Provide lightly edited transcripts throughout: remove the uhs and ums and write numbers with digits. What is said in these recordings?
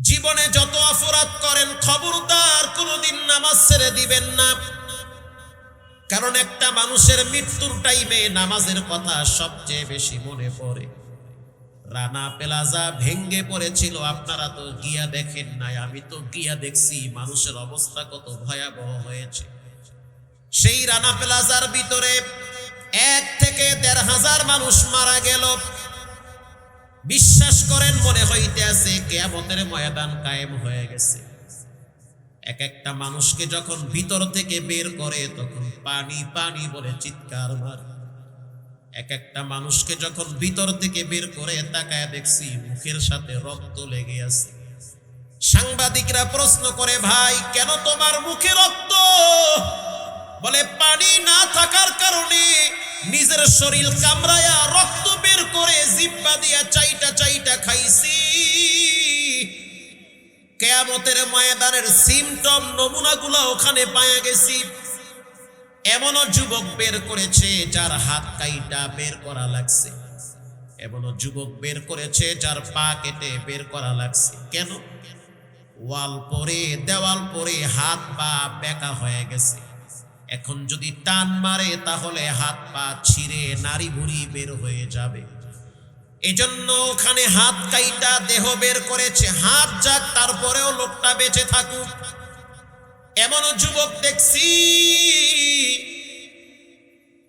জীবনে যত অপরাধ করেন খবরদার কোনোদিন নামাজ ছেড়ে দিবেন না, কারণ একটা মানুষের মৃত্যুর টাইমে নামাজের কথা সবচেয়ে বেশি মনে পড়ে। রানা প্লাজা ভেঙ্গে পড়েছিল, আপনারা তো গিয়া দেখেন নাই, আমি তো গিয়া দেখছি মানুষের অবস্থা কত ভয়াবহ হয়েছে। সেই রানা প্লাজার ভিতরে 1 থেকে 1,500 মানুষ মারা গেল। বিশ্বাস করেন মনে হইতে আছে কিয়ামতের ময়দান কায়েম হয়ে গেছে। এক একটা মানুষকে যখন ভিতর থেকে বের করে তখন পানি পানি বলে চিৎকার মারে। এক একটা মানুষকে যখন ভিতর থেকে বের করে তাকায় দেখছি মুখের সাথে রক্ত লেগে আছে। সাংবাদিকরা প্রশ্ন করে, ভাই কেন তোমার মুখে রক্ত? বলে পানি না থাকার কারণে নিজের শরীর কামড়ায়া রক্ত বের করে জিহ্বা দিয়া চাইটা চাইটা খাইছি। কিয়ামতের ময়দানের সিমটম নমুনাগুলো ওখানে পাওয়া গেছি। এমনও যুবক বের করেছে যার হাত কাইটা বের করা লাগছে, এমনও যুবক বের করেছে যার পা কেটে বের করা লাগছে। কেন? ওয়াল পরে দেওয়াল পরে হাত পা বেঁকা হয়ে গেছে। এখন যদি টান মারে তাহলে হাত পা ছিঁড়ে নাড়ি ভুড়ি বের হয়ে যাবে। এজন্য ওখানে হাত কাইটা দেহ বের করেছে। হাত যাক, তারপরেও লোকটা বেঁচে থাকুক। এমনও যুবক দেখছি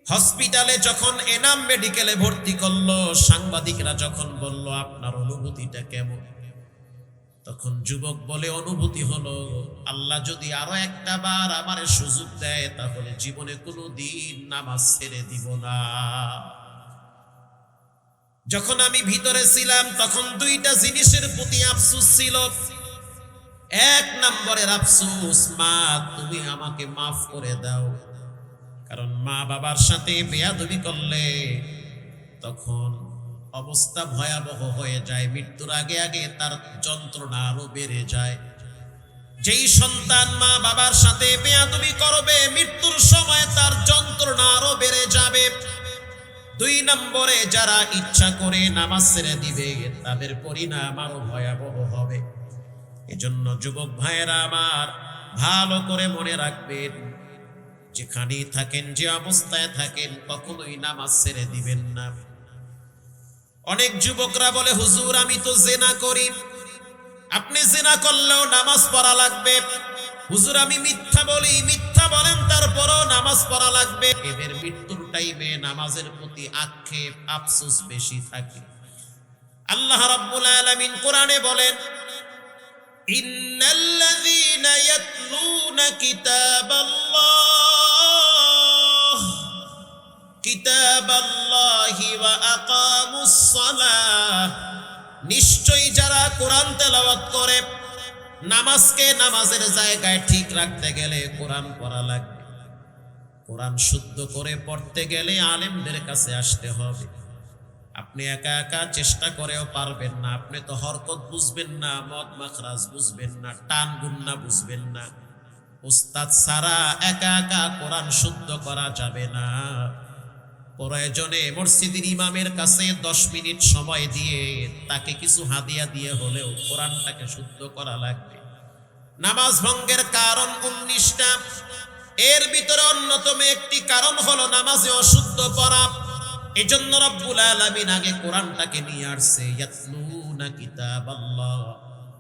হসপিটালে যখন এনাম মেডিকেলে ভর্তি করলো, সাংবাদিকরা যখন বলল আপনার অনুভূতিটা কেমন, তখন যুবক বলে অনুভূতি হলো আল্লাহ যদি আরো একটা বার আমার সুযোগ দেয় তাহলে জীবনে কোনো দিন নামাজ ছেড়ে দিব না। যখন আমি ভিতরে ছিলাম তখন 2টা জিনিসের প্রতি আফসোস ছিল। 1 নম্বরের আফসোস, মা তুমি আমাকে মাফ করে দাও, কারণ মা বাবার সাথে বেয়াদবি করলে তখন অবস্থা ভয়াবহ হয়ে যায়। মৃত্যুর আগে আগে তার যন্ত্রণা আরো বেড়ে যায়। যেই সন্তান মা বাবার সাথে বেয়াদবি করবে মৃত্যুর সময় তার যন্ত্রণা আরো বেড়ে যাবে। 2 নম্বরে যারা ইচ্ছা করে নামাজ ছেড়ে দিবে তাদের পরিণাম আরো ভয়াবহ হবে। এজন্য যুবক ভাইয়েরা আমার ভালো করে মনে রাখবেন, যেখানেই থাকেন যে অবস্থায় থাকেন কখনোই নামাজ ছেড়ে দিবেন না। অনেক যুবকরা বলে হুজুর আমি তো জিনা করি। আপনি জিনা করলেও নামাজ পড়া লাগবে। হুজুর আমি মিথ্যা বলি, মিথ্যা বলেন তারপরও নামাজ পড়া লাগবে। এদের মৃত্যুর টাইমে নামাজের প্রতি আক্ষেপ আফসোস বেশি থাকে। আল্লাহ রাব্বুল আলামিন কোরআনে বলেন, ইন্নাল্লাযীনা ইয়াতলুনা কিতাবাল্লাহি ওয়া আকামুস সালাহ, নিশ্চয়ই যারা কোরআন তেলাওয়াত করে, নামাজকে নামাজের জায়গায় ঠিক রাখতে গেলে কোরআন পড়া লাগবে। কোরআন শুদ্ধ করে পড়তে গেলে আলেমদের কাছে আসতে হবে। আপনি একা একা চেষ্টা করেও পারবেন না। আপনি তো হরকত বুঝবেন না, মদ মাখরাজ বুঝবেন না, টান গুন্না বুঝবেন না। উস্তাদ ছাড়া একা একা কোরআন শুদ্ধ করা যাবে না। প্রয়োজনে মসজিদের ইমামের কাছে 10 মিনিট সময় দিয়ে তাকে কিছু হাদিয়া দিয়ে হলেও কোরআনটাকে শুদ্ধ করা লাগবে। নামাজ ভঙ্গের কারণ 19টা। এর ভিতরে অন্যতম একটি কারণ হলো নামাজে অশুদ্ধ পড়া। এজন্য রব্বুল আলামিন আগে কোরআনটাকে নিয়ে আসছে, ইয়াতলুনা কিতাবাল্লাহ,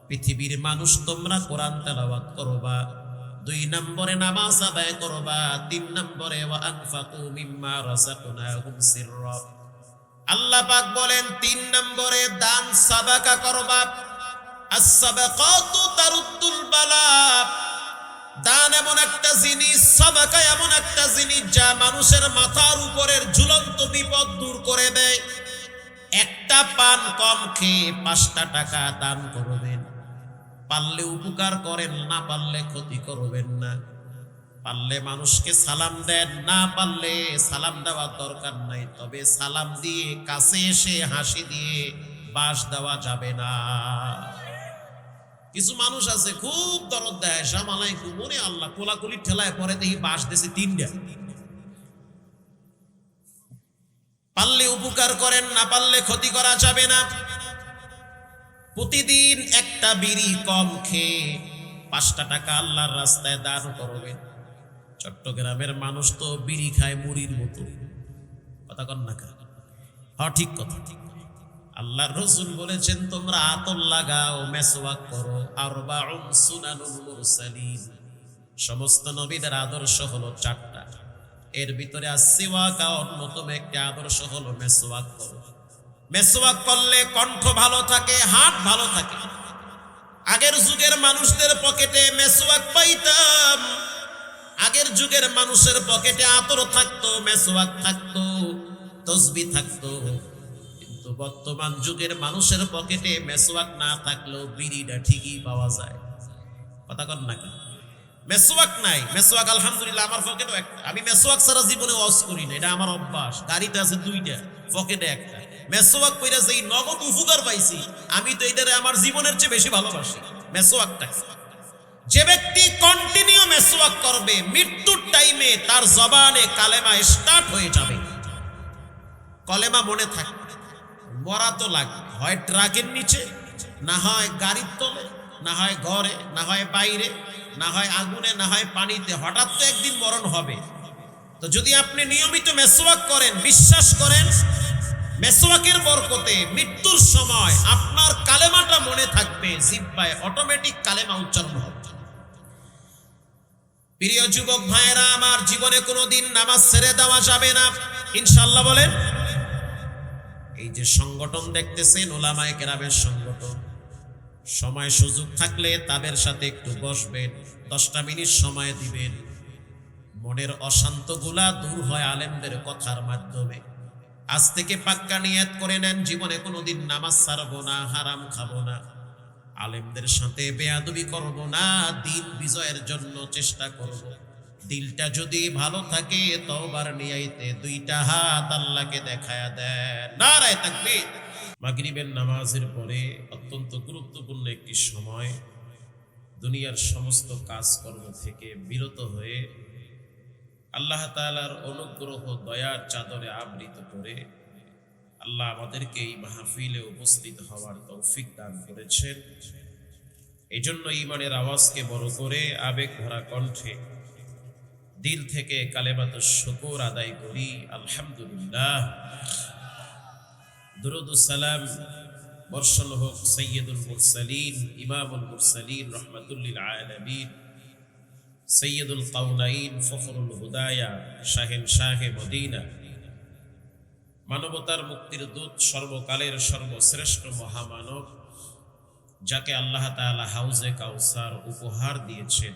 পৃথিবীর মানুষ তোমরা কোরআন তেলাওয়াত করবা। 2 নম্বরে নামাজ আদায় করবা। 3 নম্বরে ওয়া আনফাকু মিম্মা রাযাকনাহুম সিররা। আল্লাহ পাক বলেন 3 নম্বরে দান সাদাকা করবা। আস-সাদাকাতু তারুদ্দুল বালা। দান এমন একটা জিনিস, সাদাকা এমন একটা জিনিস যা মানুষের মাথার উপরের ঝুলন্ত বিপদ দূর করে দেয়। একটা পান কম খেয়ে 5টা টাকা দান করবেন। পারলে উপকার করেন, না পারলে ক্ষতি করবেন না। পারলে মানুষকে সালাম দেন, না পারলে সালাম দেওয়ার দরকার নাই। তবে সালাম দিয়ে কাছে এসে হাসি দিয়ে বাস দেওয়া যাবে না। কিছু মানুষ আছে খুব দরদ দেয়, আসসালামু আলাইকুম, ওরে আল্লাহ, কোলাকুলি ঠেলায় পরে দেখি বাস দিয়েছে 3টা। পারলে উপকার করেন, না পারলে ক্ষতি করা যাবে না। প্রতিদিন একটা বিড়ি কম খেয়ে 5টা টাকা আল্লাহর রাস্তায় দান করবেন। চট্টগ্রামের মানুষ তো বিড়ি খায় মুড়ির মতো, কথা কন না কেন? হ্যাঁ, ঠিক কথা। আল্লাহর রাসূল বলেছেন তোমরা আতর লাগাও, মেসওয়াক করো। আরবাউন সুনানুল মুরসালিন, সমস্ত নবীদের আদর্শ হলো 4টা, এর ভিতরে আসিওয়াক অন্যতম একটি আদর্শ হলো মেসওয়াক করো। মেসওয়াক করলে কণ্ঠ ভালো থাকে, হাত ভালো থাকে। আগের যুগের মানুষদের পকেটে মেসওয়াক পাইতাম, আগের যুগের মানুষের পকেটে আতর থাকতো, মেসওয়াক থাকতো, তসবিহ থাকতো। কিন্তু বর্তমান যুগের মানুষের পকেটে মেসওয়াক না থাকলেও বিড়িটা ঠিকই পাওয়া যায়, কথা কন না কেন? মেসওয়াক নাই, মেসওয়াক আলহামদুলিল্লাহ আমার পকেটেও একটা। আমি মেসওয়াক ছাড়া জীবনে ওয়াজ করি না, এটা আমার অভ্যাস। গাড়িতে আছে 2টা, পকেটে একটা। মেসওয়াক কইরা যেই নগদ উপকার পাইছি, আমি তো এটারে আমার জীবনের চেয়ে বেশি ভালোবাসি মেসওয়াকটা। যে ব্যক্তি কন্টিনিউ মেসওয়াক করবে, মৃত্যুর টাইমে তার জবানে কালেমা স্টার্ট হয়ে যাবে, কলেমা মনে থাকবে। মরা তো লাগবে, হয় ট্রাকের নিচে, না হয় গাড়ির তলে, না হয় ঘরে, না হয় বাইরে, না হয় আগুনে, না হয় পানিতে। হঠাৎ তো একদিন মরণ হবে। তো যদি আপনি নিয়মিত মেসওয়াক করেন, বিশ্বাস করেন মেসওয়াকের বরকতে মৃত্যুর সময় আপনার কালেমাটা মনে থাকবে, জিহ্বায় অটোমেটিক কালেমা উচ্চারণ হবে। প্রিয় যুবক ভাইয়েরা আমার, জীবনে কোনোদিন নামাজ ছেড়ে দেওয়া যাবে না, ইনশাআল্লাহ বলেন। এই যে সংগঠন দেখতেছেন, উলামায়ে কেরামের সংগঠন, সময় সুযোগ থাকলে তাদের সাথে একটু বসবেন, 10টা মিনিট সময় দিবেন। মনের অশান্তগুলা দূর হয় আলেমদের কথার মাধ্যমে। আজ থেকে পাক্কা নিয়ত করে নেন, জীবনে কোনোদিন নামাজ ছাড়বো না, হারাম খাবো না, আলেমদের সাথে বেয়াদবি করব না, দিন বিজয়ের জন্য চেষ্টা করব। দিলটা যদি ভালো থাকে, তওবার নিয়াইতে 2টা হাত আল্লাহকে দেখায়া দেন। নারায়ে তাকবীর। মাগরিবের নামাজের পরে অত্যন্ত গুরুত্বপূর্ণ একটি সময়, দুনিয়ার সমস্ত কাজকর্ম থেকে বিরত হয়ে আল্লাহ তাআলার অনুগ্রহ দয়ার চাদরে আবৃত করে আল্লাহ আমাদেরকে এই মাহফিলে উপস্থিত হওয়ার তৌফিক দান করেছেন। এই জন্য ঈমানের আওয়াজকে বড় করে আবেগ ভরা কণ্ঠে দিল থেকে কালেমাতুশ শুকর আদায় করি, আলহামদুলিল্লাহ। দুরূদ ও সালাম বর্ষণ হোক সাইয়্যিদুল মুরসালিন, ইমামুল মুরসালিন, রাহমাতুল লিল আলামিন, সৈয়দুল কাউনাইন, ফখরুল হুদায়া, শাহে মদিনা, মানবতার মুক্তির দূত, সর্বকালের সর্বশ্রেষ্ঠ মহামানব, যাকে আল্লাহ তাআলা হাউজে কাউসার উপহার দিয়েছেন,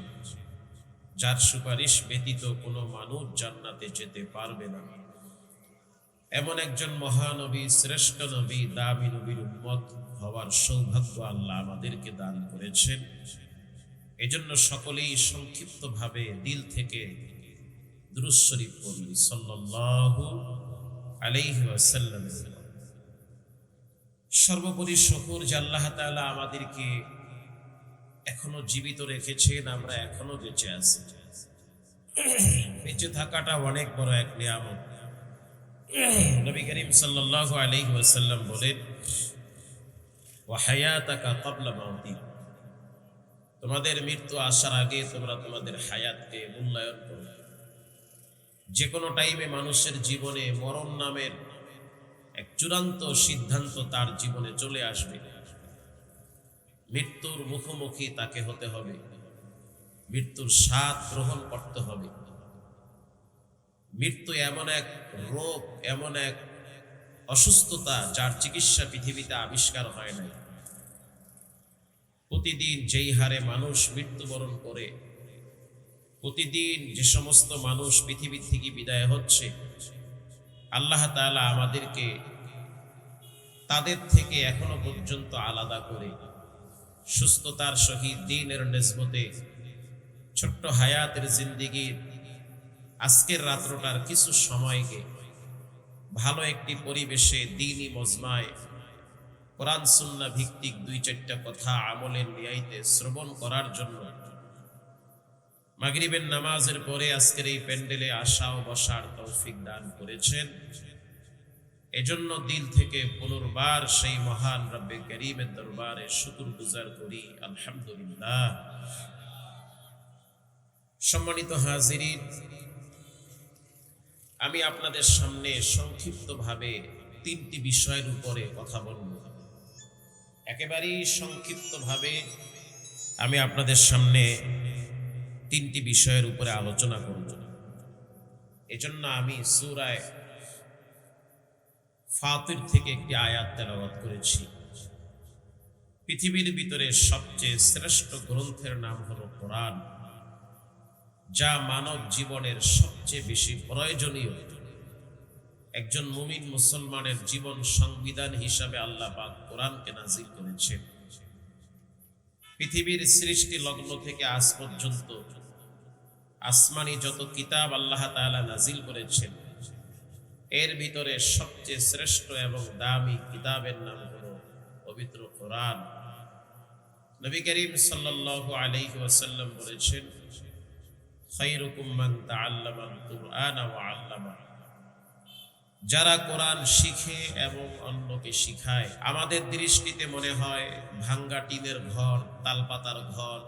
যার সুপারিশ ব্যতীত কোনো মানুষ জান্নাতে যেতে পারবে না, এমন একজন মহানবী, শ্রেষ্ঠ নবী, দামি নবীর উম্মত হওয়ার সৌভাগ্য আল্লাহ আমাদেরকে দান করেছেন। এজন্য সকলেই সংক্ষিপ্তভাবে দিল থেকে দুরূদ শরীফ পড়ি, সাল্লাল্লাহু আলাইহি ওয়াসাল্লাম। সর্বোপরি শুকর যে আল্লাহ তাআলা আমাদেরকে এখনো জীবিত রেখেছেন, আমরা এখনো বেঁচে আছি। বেঁচে থাকাটা অনেক বড় এক নিয়ামত। নবী করিম সাল্লাল্লাহু আলাইহি ওয়াসাল্লাম বলেন, ওয়া হায়াতাকা ক্বাবলা মাউতিক, তোমাদের মৃত্যু আসার আগে তোমরা তোমাদের হায়াতকে মূল্যায়ন করো। যে কোনো টাইমে মানুষের জীবনে মরণ নামের এক চূড়ান্ত সিদ্ধান্ত তার জীবনে চলে আসবে। মৃত্যুর মুখোমুখি তাকে হতে হবে, মৃত্যুর স্বাদ গ্রহণ করতে হবে। মৃত্যু এমন এক রোগ, এমন এক অসুস্থতা, যার চিকিৎসা পৃথিবীতে আবিষ্কার হয় নাই। প্রতিদিন যেই হারে মানুষ মৃত্যুবরণ করে, প্রতিদিন যে সমস্ত মানুষ পৃথিবী থেকে বিদায় হচ্ছে, আল্লাহ তাআলা আমাদেরকে তাদের থেকে এখনো পর্যন্ত আলাদা করে সুস্থতার সহিত দ্বীনের নিসবতে ছোট্ট হায়াতের জিন্দেগির আজকের রাত্রটার কিছু সময়কে ভালো একটি পরিবেশে দ্বীনি মজমায় কোরআন সুন্নাহ ভিত্তিক 2-4টা কথা আমলের নিয়াইতে শ্রবণ করার জন্য মাগরিবের নামাজের পরে আজকের এই প্যান্ডেলে আসা ও বসার তৌফিক দান করেছেন। এজন্য দিল থেকে পুনর্বার সেই মহান রব্বে করিমের দরবারে শুকরগুজার করি, আলহামদুলিল্লাহ। সম্মানিত হাজিরিন, আমি আপনাদের সামনে সংক্ষিপ্তভাবে তিনটি বিষয়ের উপরে কথা বলব। একেবারেই সংক্ষিপ্তভাবে আমি আপনাদের সামনে তিনটি বিষয়ের উপরে আলোচনা করব। এজন্য আমি সূরা ফাতির থেকে একটি আয়াত তেলাওয়াত করেছি। পৃথিবীর ভিতরে সবচেয়ে শ্রেষ্ঠ গ্রন্থের নাম হলো কোরআন, যা মানব জীবনের সবচেয়ে বেশি প্রয়োজনীয়। একজন মুমিন মুসলমানের জীবন সংবিধান হিসাবে আল্লাহ পাক কোরআনকে নাজিল করেছেন। পৃথিবীর সৃষ্টি লগ্ন থেকে আজ পর্যন্ত আসমানি যত কিতাব আল্লাহ তাআলা নাজিল করেছেন, এর ভিতরে সবচেয়ে শ্রেষ্ঠ এবং দামি কিতাবের নাম হলো পবিত্র কোরআন। নবী করিম সাল্লাল্লাহু আলাইহি ওয়াসাল্লাম বলেছেন, খায়রুকুম মান তাআল্লামাল কুরআনা ওয়া আল্লামা। যারা কোরআন শিখে এবং অন্যকে শিখায়। আমাদের দৃষ্টিতে মনে হয় ভাঙ্গা টিনের ঘর, তালপাতার ঘর,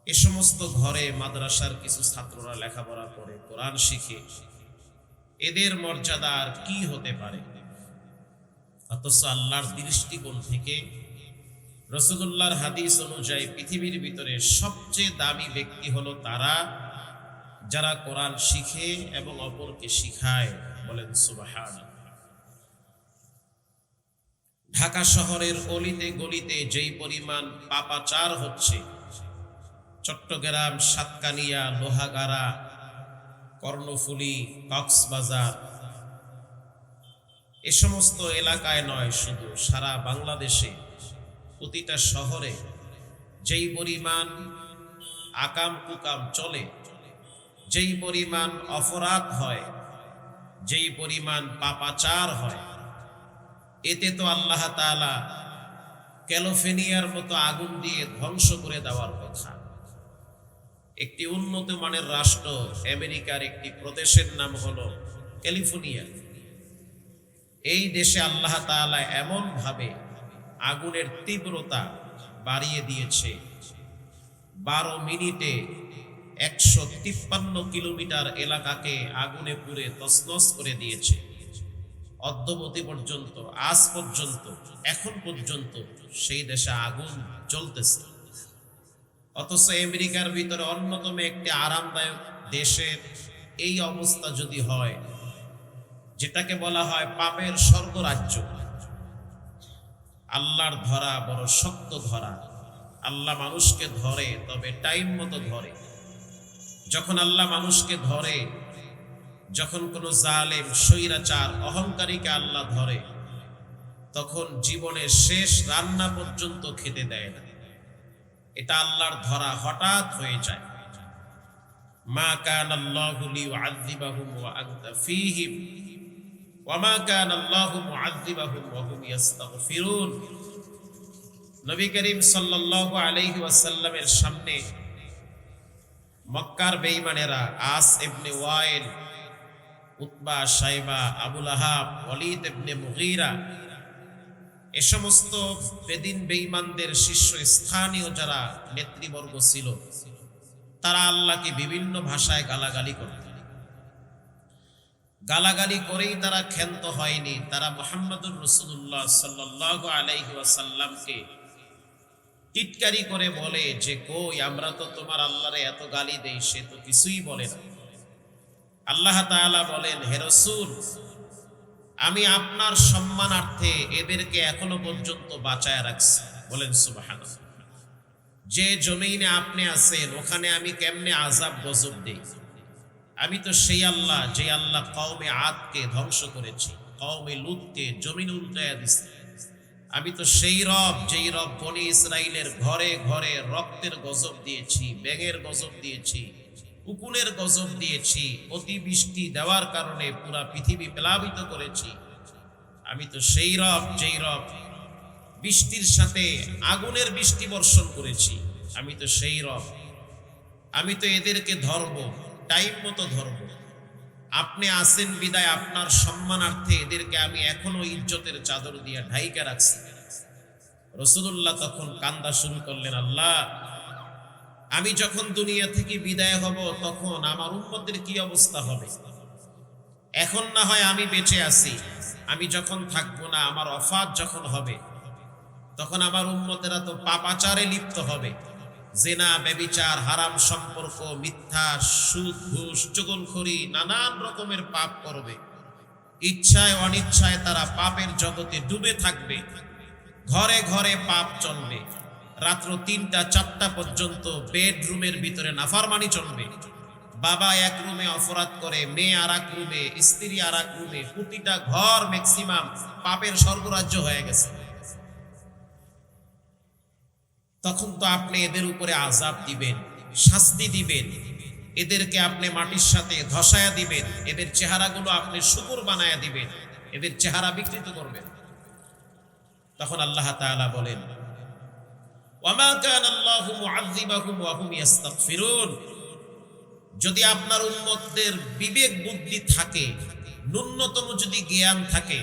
এ সমস্ত ঘরে মাদ্রাসার কিছু ছাত্ররা লেখাপড়া করে, কোরআন শিখে, এদের মর্যাদা আর কি হতে পারে? অথচ আল্লাহর দৃষ্টিকোণ থেকে, রাসূলুল্লাহর হাদিস অনুযায়ী পৃথিবীর ভিতরে সবচেয়ে দামি ব্যক্তি হলো তারা যারা কোরআন শিখে এবং অপরকে শিখায়। বলেন সুবহানাল্লাহ। ঢাকা শহরের অলিতে গলিতে যেই পরিমাণ পাপাচার হচ্ছে, চট্টগ্রাম, সাতকানিয়া, লোহাগাড়া, কর্ণফুলী, কক্সবাজার, এ সমস্ত এলাকায় নয়, শুধু সারা বাংলাদেশে প্রতিটা শহরে যেই পরিমাণ আকাম কুকাম চলে, যেই পরিমাণ অপরাধ হয়, যেই পরিমাণ পাপাচার হয়, এতে তো আল্লাহ তাআলা ক্যালিফোর্নিয়ার মতো আগুন দিয়ে ধ্বংস করে দেওয়ার কথা। একটি উন্নত মানের রাষ্ট্র আমেরিকার একটি প্রদেশের নাম হলো ক্যালিফোর্নিয়া। এই দেশে আল্লাহ তাআলা এমন ভাবে আগুনের তীব্রতা বাড়িয়ে দিয়েছে, 12 মিনিটে 153 কিলোমিটার এলাকাকে আগুনে পুড়ে তছনছ করে দিয়েছে। অদ্যবধি পর্যন্ত, আজ পর্যন্ত, এখন পর্যন্ত সেই দেশে আগুন জ্বলতেছে। অথচ আমেরিকার ভিতরে অন্যতম একটি আরামদায়ক দেশের এই অবস্থা যদি হয়, যেটাকে বলা হয় পাপের স্বর্গরাজ্য, আল্লাহর ধরা বড় শক্ত ধরা। আল্লাহ মানুষকে ধরে, তবে টাইম মতো ধরে। যখন আল্লাহ মানুষকে ধরে, যখন কোনো জালেম, স্বৈরাচার, অহংকারীকে আল্লাহ ধরে, তখন জীবনের শেষ রান্না পর্যন্ত খেতে দেয় না। এটা আল্লাহর ধরা হঠাৎ হয়ে যায়। মা কানাল্লাহু লিয়ুআযযিবাহুম ওয়া আনতা ফীহিম ওয়া মা কানাল্লাহু মুআযযিবাহুম ওয়া হুম ইস্তাগফিরুন। নবী করিম সাল্লাল্লাহু আলাইহি ওয়াসাল্লামের সামনে মক্কার বেঈমানেরা আস ইবনে ওয়াইল, উতবা, শাইবা, আবু লাহাব, ওয়ালিদ ইবনে মুগীরা, এ সমস্ত বেদিন বেঈমানদের শীর্ষস্থানীয় যারা নেতৃবর্গ ছিল, তারা আল্লাহকে বিভিন্ন ভাষায় গালাগালি করত। গালাগালি করেই তারা ক্ষান্ত হয়নি। তারা মুহাম্মদুর রাসূলুল্লাহ সাল্লাল্লাহু আলাইহি ওয়াসাল্লামকে টিটকারি করে বলে যে, কই, আমরা তো তোমার আল্লাহরে এত গালি দেই, সে তো কিছুই বলে না। আল্লাহ তাআলা বলেন, হে রাসূল, আমি আপনার সম্মানার্থে এদেরকে এখনো পর্যন্ত বাঁচায় রাখছি। বলেন সুবহানাল্লাহ। যে জমিনে আপনি আছেন, ওখানে আমি কেমনে আযাব গজব দেই? আমি তো সেই আল্লাহ, যে আল্লাহ কওমে আদকে ধ্বংস করেছি, কওমে লূতকে জমিন উল্টায়া দিছে। আমি তো সেই রব, যেই রব বনি ইসরাইলের ঘরে ঘরে রক্তের গজব দিয়েছি, ব্যাঙের গজব দিয়েছি, উকুনের গজব দিয়েছি, অতিবৃষ্টি দেওয়ার কারণে পুরা পৃথিবী প্লাবিত করেছি। আমি তো সেই রব, যেই রব বৃষ্টির সাথে আগুনের বৃষ্টি বর্ষণ করেছি। আমি তো সেই রব। আমি তো এদেরকে ধরব, টাইম মতো ধরব। আপনি আসেন বিদায় আপনার সম্মানার্থে এদেরকে আমি এখনো ইজ্জতের চাদর দিয়ে ঢাইকা রাখছি। রাসূলুল্লাহ তখন কান্দা শুরু করলেন, আল্লাহ, আমি যখন দুনিয়া থেকে বিদায় হব তখন আমার উম্মতের কি অবস্থা হবে? এখন না হয় আমি বেঁচে আছি, আমি যখন থাকবো না, আমার ওফাত যখন হবে, তখন আমার উম্মতেরা তো পাপাচারে লিপ্ত হবে। জেনা, ব্যভিচার, হারাম সম্পর্ক, মিথ্যা, সুদ, ঘুষ, চুগলখড়ি, নানান রকমের পাপ করবে। ইচ্ছায় অনিচ্ছায় তারা পাপের জগতে ডুবে থাকবে। ঘরে ঘরে পাপ চলবে। রাত্র ৩টা ৪টা পর্যন্ত বেডরুমের ভিতরে নাফরমানি চলবে। বাবা এক রুমে অপরাধ করে, মেয়ে আর এক রুমে, স্ত্রী আর এক রুমে, প্রতিটা ঘর ম্যাক্সিমাম পাপের স্বর্গরাজ্য হয়ে গেছে। তখন তো আপনি এদের উপরে আযাব দিবেন, শাস্তি দিবেন, এদেরকে আপনি মাটির সাথে ধসায়া দিবেন, এদের চেহারাগুলো আপনি শুকর বানায়া দিবেন, এদের চেহারা বিকৃত করবেন। তখন আল্লাহ তাআলা বলেন, ওয়ামা কানা আল্লাহু মুআযযিবাহুম ওয়া হুম ইস্তাগফিরুন। যদি আপনার উম্মতদের বিবেক বুদ্ধি থাকে, ন্যূনতম যদি জ্ঞান থাকে,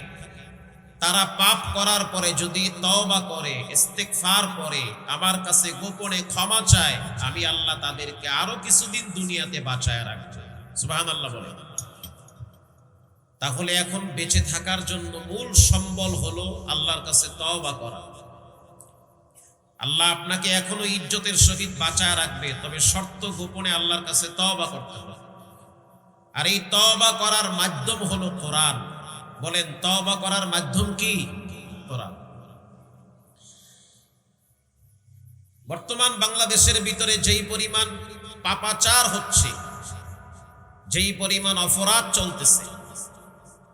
তারা পাপ করার পরে যদি তওবা করে, ইস্তিগফার করে, আমার কাছে গোপনে ক্ষমা চায়, আমি আল্লাহ তাদেরকে আরো কিছুদিন দুনিয়াতে বাঁচায় রাখবো। সুবহানাল্লাহ বলেন। তাহলে এখন বেঁচে থাকার জন্য মূল সম্বল হলো আল্লাহর কাছে তওবা করা। আল্লাহ আপনাকে এখনো ইজ্জতের সহিত বাঁচায় রাখবে, তবে শর্ত গোপনে আল্লাহর কাছে তওবা করতে হবে। আর এই তওবা করার মাধ্যম হলো কোরআন। বলেন, তওবা করার মাধ্যম কি? কোরআন। বর্তমান বাংলাদেশের ভিতরে যেই পরিমাণ পাপাচার হচ্ছে, যেই পরিমাণ অপরাধ চলতেছে,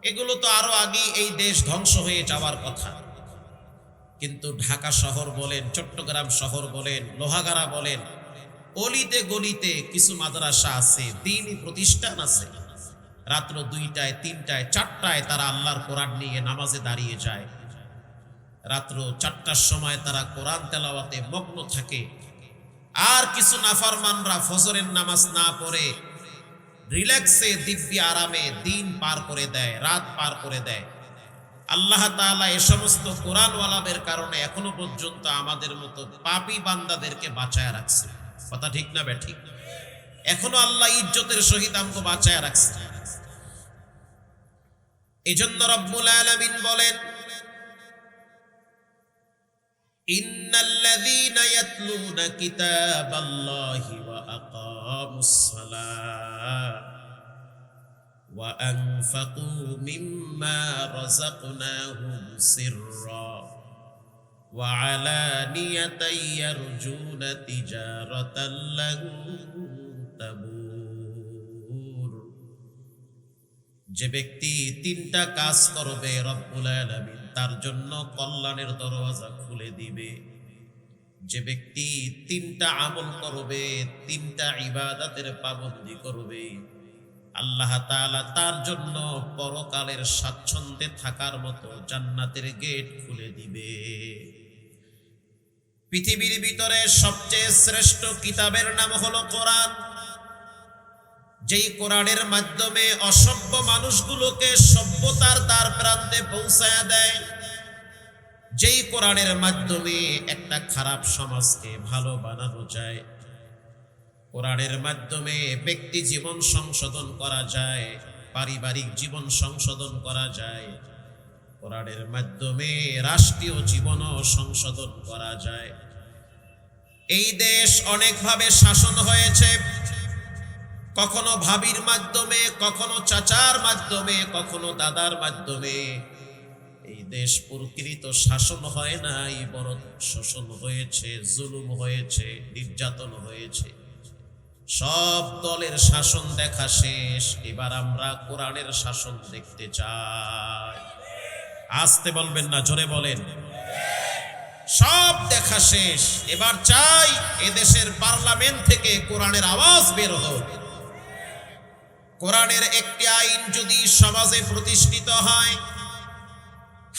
এগুলো তো আরো আগে এই দেশ ধ্বংস হয়ে যাওয়ার কথা। কিন্তু ঢাকা শহর বলেন, চট্টগ্রাম শহর বলেন, লোহাগাড়া বলেন, অলিতে গলিতে কিছু মাদ্রাসা আছে, দ্বীনি প্রতিষ্ঠান আছে। রাত্র 2টায় 3টায় 4টায় তারা আল্লাহর কোরআন নিয়ে নামাজে দাঁড়িয়ে যায়। রাত্র 4টার সময় তারা কোরআন তেলাওয়াতে মগ্ন থাকে। আর কিছু নাফরমানরা ফজরের নামাজ না পড়ে রিল্যাক্সে দিব্যি আরামে দিন পার করে দেয়, রাত পার করে দেয়। আল্লাহ তাআলা এ সমস্ত কোরআনওয়ালাদের কারণে এখনো পর্যন্ত আমাদের মতো পাপী বান্দাদেরকে বাঁচায় রাখছে। কথা ঠিক না বেঠিক? এখনো আল্লাহ ইজ্জতের সহিত আমাকে বাঁচায় রাখছে। এজন্য রব্বুল আলামিন বলেন, ইন্নাল্লাযীনা ইয়াতলুনা কিতাবাল্লাহি ওয়া আকামুস সালাহ ওয়া আনফাকু মিম্মা রাযাকনাহুম সিররা ওয়া আলানিয়াতান ইয়ারজুনা তিজারাতান লান তাবুর। যে ব্যক্তি 3টা কাজ করবে, রব্বুল আলামিন তার জন্য কল্যাণের দরওয়াজা খুলে দিবে। যে ব্যক্তি 3টা আমল করবে, 3টা ইবাদতের পাবন্দি করবে, আল্লাহ তাআলা তার জন্য পরকালের স্বাচ্ছন্দ্যে থাকার মতো জান্নাতের গেট খুলে দিবে। পৃথিবীর ভিতরে সবচেয়ে শ্রেষ্ঠ কিতাবের নাম হলো কোরআন। যেই কোরআনের মাধ্যমে অসভ্য মানুষগুলোকে সভ্যতার দ্বার প্রান্তে পৌঁছায়া দেয়, যেই কোরআনের মাধ্যমে একটা খারাপ সমাজকে ভালো বানানো যায়, কোরআনের মাধ্যমে ব্যক্তি জীবন সংশোধন করা যায়, পারিবারিক জীবন সংশোধন করা যায়, কোরআনের মাধ্যমে রাষ্ট্রীয় জীবনও সংশোধন করা যায়। এই দেশ অনেকভাবে শাসন হয়েছে, কখনো ভাবির মাধ্যমে, কখনো চাচার মাধ্যমে, কখনো দাদার মাধ্যমে। এই দেশ প্রকৃত শাসন হয় নাই, বরং শোষণ হয়েছে, জুলুম হয়েছে, নির্যাতন হয়েছে। সব দলের শাসন দেখা শেষ, এবার আমরা কোরআনের শাসন দেখতে চাই। আসতে বলবেন না, জোরে বলেন। সব দেখা শেষ, এবার চাই এদেশের পার্লামেন্ট থেকে কোরআনের আওয়াজ বের হোক। কোরআনের একটি আইন যদি সমাজে প্রতিষ্ঠিত হয়,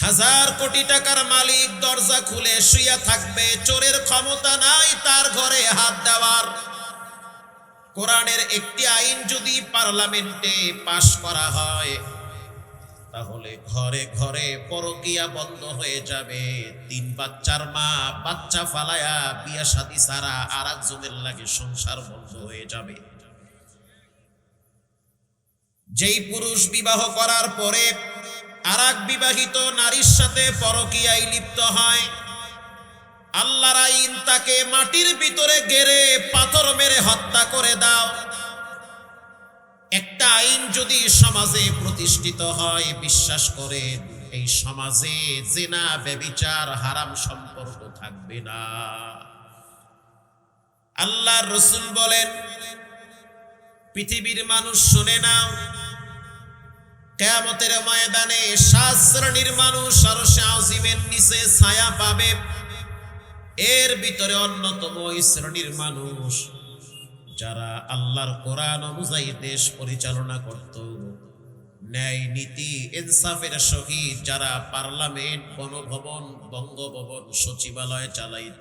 1000 কোটি টাকার মালিক দরজা খুলে শুয়ে থাকবে, চোরের ক্ষমতা নাই তার ঘরে হাত দেওয়ার। কোরআনের একটি আইন যদি পার্লামেন্টে পাশ করা হয়, তাহলে ঘরে ঘরে পরকিয়া বন্ধ হয়ে যাবে। 3 বাচ্চার মা বাচ্চা ফালায়া বিয়া শাদী ছাড়া আর একজনের লাগে সংসার বন্ধ হয়ে যাবে। যেই পুরুষ বিবাহ করার পরে আর এক বিবাহিত নারীর সাথে পরকিয়ায় লিপ্ত হয়, আল্লাহর আইন তাকে মাটির ভিতরে গেড়ে পাথর মেরে হত্যা করে দাও। একটা আইন যদি সমাজে প্রতিষ্ঠিত হয়, বিশ্বাস করেন এই সমাজে জিনা ব্যভিচার হারাম সম্পর্ক থাকবে না। আল্লাহর রাসূল বলেন, পৃথিবীর মানুষ শুনে নাও, কিয়ামতের ময়দানে 7 শ্রেণীর মানুষ আরশে আজিমের নিচে ছায়া পাবে। এর ভিতরে অন্যতম ওই শ্রেণীর মানুষ যারা আল্লাহর কোরআন অনুযায়ী দেশ পরিচালনা করত, ন্যায় নীতি ইনসাফের সহিত যারা পার্লামেন্ট, গণভবন, বঙ্গভবন, সচিবালয় চালাইত।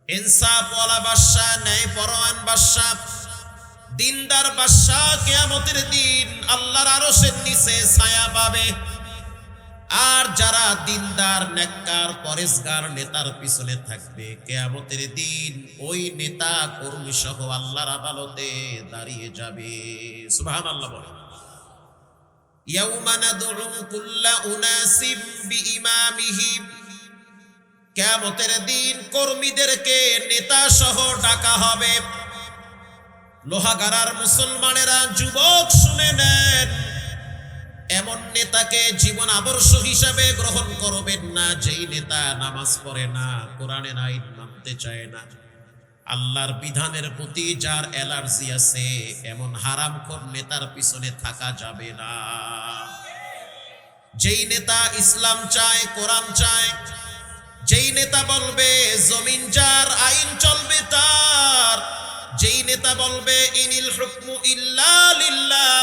ইনসাফওয়ালা বাদশা, ন্যায় পরোয়ান বাদশা, দিনদার বাদশা কিয়ামতের দিন আল্লাহর আরশের নিচে ছায়া পাবে। আর যারা দিনদার, নেককার, পরেশগার নেতার পিছনে থাকবে, কিয়ামতের দিন ওই নেতা কর্মী সহ আল্লাহর আদালতে দাঁড়িয়ে যাবে। সুবহানাল্লাহ বলে, ইয়াউমা নাদউ কুল্লা উনাসিম বিইমামিহিম। কিয়ামতের দিন কর্মীদেরকে নেতা সহ ডাকা হবে। লোহাগাড়ার মুসলমানেরা, যুবক শুনে নেন, এমন নেতাকে জীবন আদর্শ হিসাবে গ্রহণ করবেন না যেই নেতা নামাজ পড়ে না, কোরআনের আইন মানতে চায় না, আল্লাহর বিধানের প্রতি যার অ্যালার্জি আছে, এমন হারামখোর নেতার পিছনে থাকা যাবে না। যেই নেতা ইসলাম চায়, কোরআন চায়, যেই নেতা বলবে জমিন যার, আইন চলবে তার, যেই নেতা বলবে ইনিল হুকমু ইল্লা লিল্লাহ,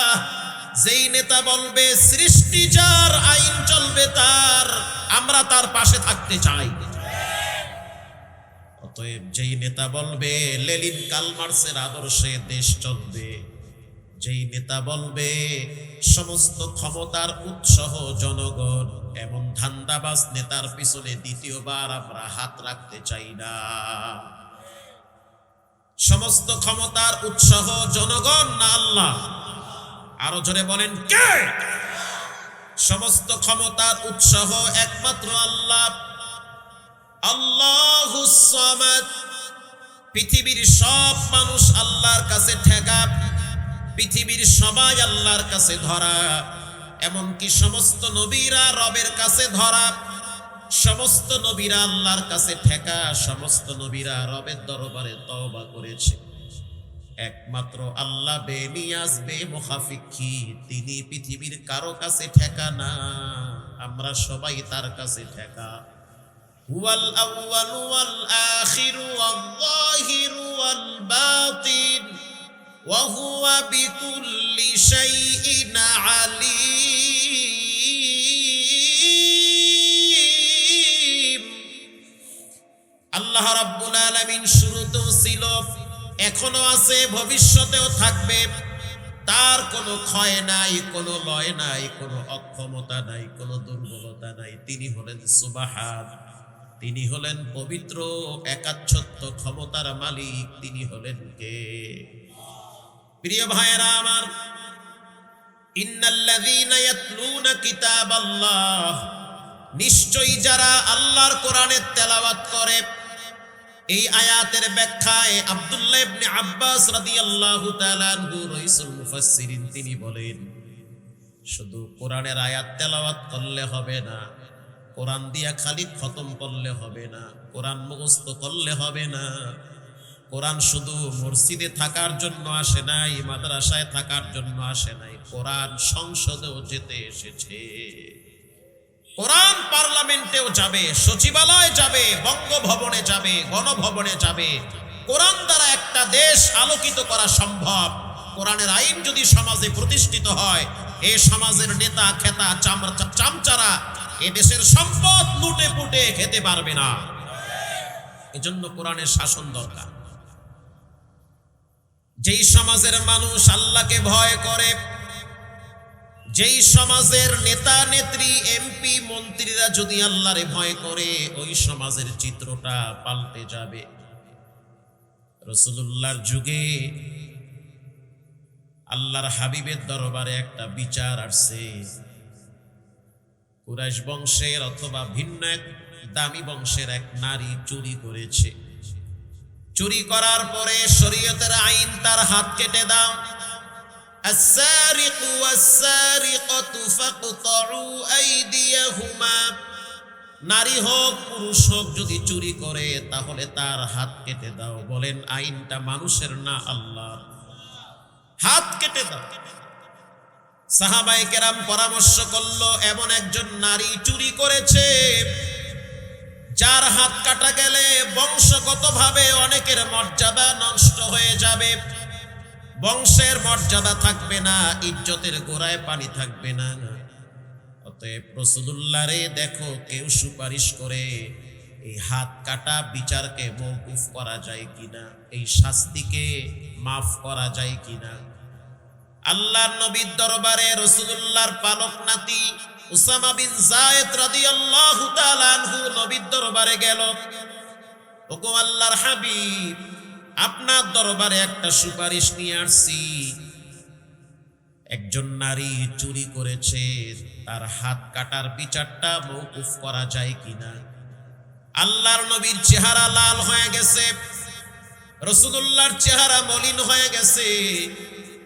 যেই নেতা বলবে সৃষ্টি যার, আইন চলবে তার, আমরা তার পাশে থাকতে চাই। অতএব যেই নেতা বলবে লেনিন কার্লমার্ক্সের আদর্শে দেশ চলবে, যেই নেতা বলবে সমস্ত ক্ষমতার উৎসাহ জনগণ, এমন ধান্দাবাজ নেতার পিছনে দ্বিতীয়বার আমরা হাত রাখতে চাই না। সমস্ত ক্ষমতার উৎসাহ জনগণ না আল্লাহ? আরো জোরে বলেন কে? সমস্ত ক্ষমতার উৎসাহ একমাত্র আল্লাহ। আল্লাহুস সামাদ। পৃথিবীর সব মানুষ আল্লাহর কাছে ঠেকা, পৃথিবীর সবাই আল্লাহর কাছে ধরা, এমনকি সমস্ত নবীরা রবের কাছে ধরা, সমস্ত নবীরা আল্লাহর কাছে ঠেকা, সমস্ত নবীরা রবের দরবারে তওবা করেছে। একমাত্র আল্লাহ বেনিয়াজ, বেমুখাফিকি, তিনি পৃথিবীর কারো কাছে ঠেকা না, আমরা সবাই তার কাছে ঠেকা। হুয়াল আউয়ালু ওয়াল আখিরু ওয়াল যাহিরু ওয়াল বাতিন ওয়া হুয়া বিকুল্লি শাইইন আলীম। আল্লাহ রাব্বুল আলামিন শুরুতেও ছিল, এখনো আছে, ভবিষ্যতেও থাকবে। তার কোনো ক্ষয় নাই, কোনো লয় নাই, কোনো অক্ষমতা নাই, কোনো দুর্বলতা নাই। তিনি হলেন সুবহান, তিনি হলেন পবিত্র, একাচ্ছত্ব ক্ষমতার মালিক। তিনি হলেন কে? প্রিয় ভাইয়েরা আমার, ইন্নাল্লাযীনা ইয়াতলুনা কিতাবাল্লাহ, নিশ্চয়ই যারা আল্লাহর কোরআনের তেলাওয়াত করে। এই আয়াতের ব্যাখ্যায় আব্দুল্লাহ ইবনে আব্বাস রাদিয়াল্লাহু তাআলা আনহু রাইসুল মুফাসসিরিন তিনি বলেন, শুধু কোরআনের আয়াত তেলাওয়াত করলে হবে না, কোরআন দিয়া খালি খতম করলে হবে না, কোরআন মুখস্থ করলে হবে না। কোরআন শুধু মসজিদে থাকার জন্য আসে নাই, মাদ্রাসায় থাকার জন্য আসে নাই, কোরআন সংসদেও যেতে এসেছে। কোরআন পার্লামেন্টেও যাবে, সচিবালয়ে যাবে, বঙ্গভবনে যাবে, গণভবনে যাবে। কোরআন দ্বারা একটা দেশ আলোকিত করা সম্ভব। কোরআনের আইন যদি সমাজে প্রতিষ্ঠিত হয়, এই সমাজের নেতা খেতা চামচারা এ দেশের সম্পদ লুটে পুটে খেতে পারবে না। এজন্য কোরআনের শাসন দরকার। যেই সমাজের মানুষ আল্লাহকে ভয় করে, যেই সমাজের নেতা নেত্রী এমপি মন্ত্রীরা যদি আল্লাহরে ভয় করে, ওই সমাজের চিত্রটা পাল্টে যাবে। রাসূলুল্লাহর যুগে আল্লাহর হাবিবের দরবারে একটা বিচার আসছে। কুরাইশ বংশের অথবা ভিন্ন এক দামি বংশের এক নারী চুরি করেছে। চুরি করার পরে শরীয়তের আইন তার হাত কেটে দাও। আস-সারিকু ওয়াস-সারিকাতু ফাকতাউ আইদিয়াহুমা। নারী হোক পুরুষ হোক যদি চুরি করে তাহলে তার হাত কেটে দাও। বলেন আইনটা মানুষের না আল্লাহ? হাত কেটে দাও। সাহাবায়ে কেরাম পরামর্শ করলো, এমন একজন নারী চুরি করেছে যার হাত কাটা গেলে বংশগতভাবে অনেকের মর্যাদা নষ্ট হয়ে যাবে, বংশের মর্যাদা থাকবে না, ইজ্জতের গোড়ায় পানি থাকবে না। অতএব রাসূলুল্লাহ রে দেখো কেউ সুপারিশ করে এই হাত কাটা বিচারকে মওকুফ করা যায় কিনা, এই শাস্তিকে মাফ করা যায় কিনা। আল্লাহর নবীর দরবারে রাসূলুল্লাহর পালক নাতি উসামা বিন যায়েদ রাদিয়াল্লাহু তাআলা আনহু নবীর দরবারে গেল। ওগো আল্লাহর হাবিব, আপনার দরবারে একটা সুপারিশ নিয়ে আসছি। একজন নারী চুরি করেছে, তার হাত কাটার বিচারটা মওকুফ করা যায় কিনা। আল্লাহর নবীর চেহারা লাল হয়ে গেছে, রাসূলুল্লাহর চেহারা মলিন হয়ে গেছে।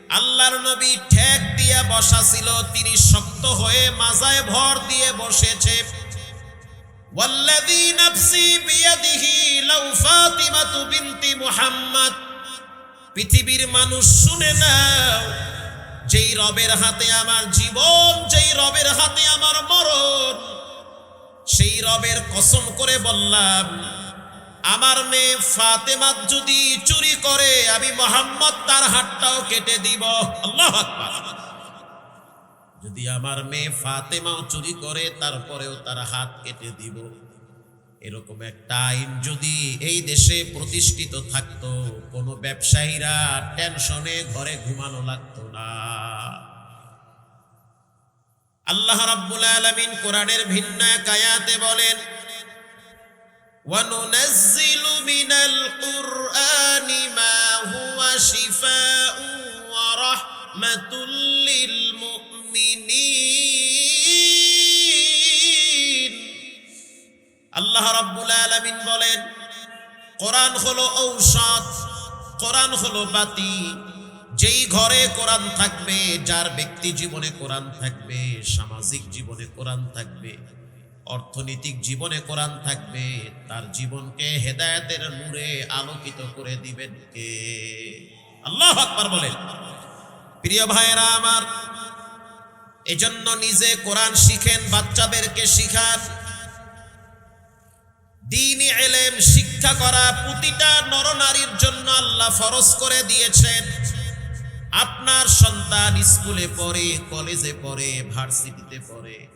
আল্লাহর নবী ঠেক দিয়া বসা ছিল, তিনি শক্ত হয়ে মাজায় ভর দিয়ে বসেছে। ওয়াল্লাযী নাফসি বিয়াদিহি লাউ ফাতিমাতু বিনতি মুহাম্মদ। পৃথিবীর মানুষ শুনে নাও, যেই রবের হাতে আমার জীবন, যেই রবের হাতে আমার মরণ, সেই রবের কসম করে বললাম, আমার মেয়ে ফাতেমা যদি চুরি করে আমি মুহাম্মদ তার হাতটাও কেটে দিব। আল্লাহু আকবার। যদি আমার মেয়ে ফাতেমাও চুরি করে তারপরেও তার হাত কেটে দিব। এরকম একটা আইন যদি এই দেশে প্রতিষ্ঠিত থাকতো, কোনো ব্যবসায়ীরা টেনশনে ঘরে ঘুমানো লাগতো না। আল্লাহ রাব্বুল আলামিন কোরআনের ভিন্ন এক আয়াতে বলেন, وَنُنَزِّلُ مِنَ الْقُرْآنِ مَا هُوَ شِفَاءٌ وَرَحْمَةٌ لِّلْمُؤْمِنِينَ। আল্লাহ রাব্বুল আলামিন বলেন, কোরআন হলো ঔষধ, কোরআন হলো বাতি। যেই ঘরে কোরআন থাকবে, যার ব্যক্তি জীবনে কোরআন থাকবে, সামাজিক জীবনে কোরআন থাকবে, অর্থনৈতিক জীবনে কোরআন থাকবে, তার জীবনকে হেদায়েতের নূরে আলোকিত করে দিবেন কে? আল্লাহু আকবার বলেন। প্রিয় ভাইরা আমার, এজন্য নিজে কোরআন শিখেন, বাচ্চাদেরকে শিখান। দ্বীনি ইলম শিক্ষা করা প্রতিটা নরনারীর জন্য আল্লাহ ফরজ করে দিয়েছেন। আপনার সন্তান স্কুলে পড়ে, কলেজে পড়ে, ভার্সিটিতে পড়ে,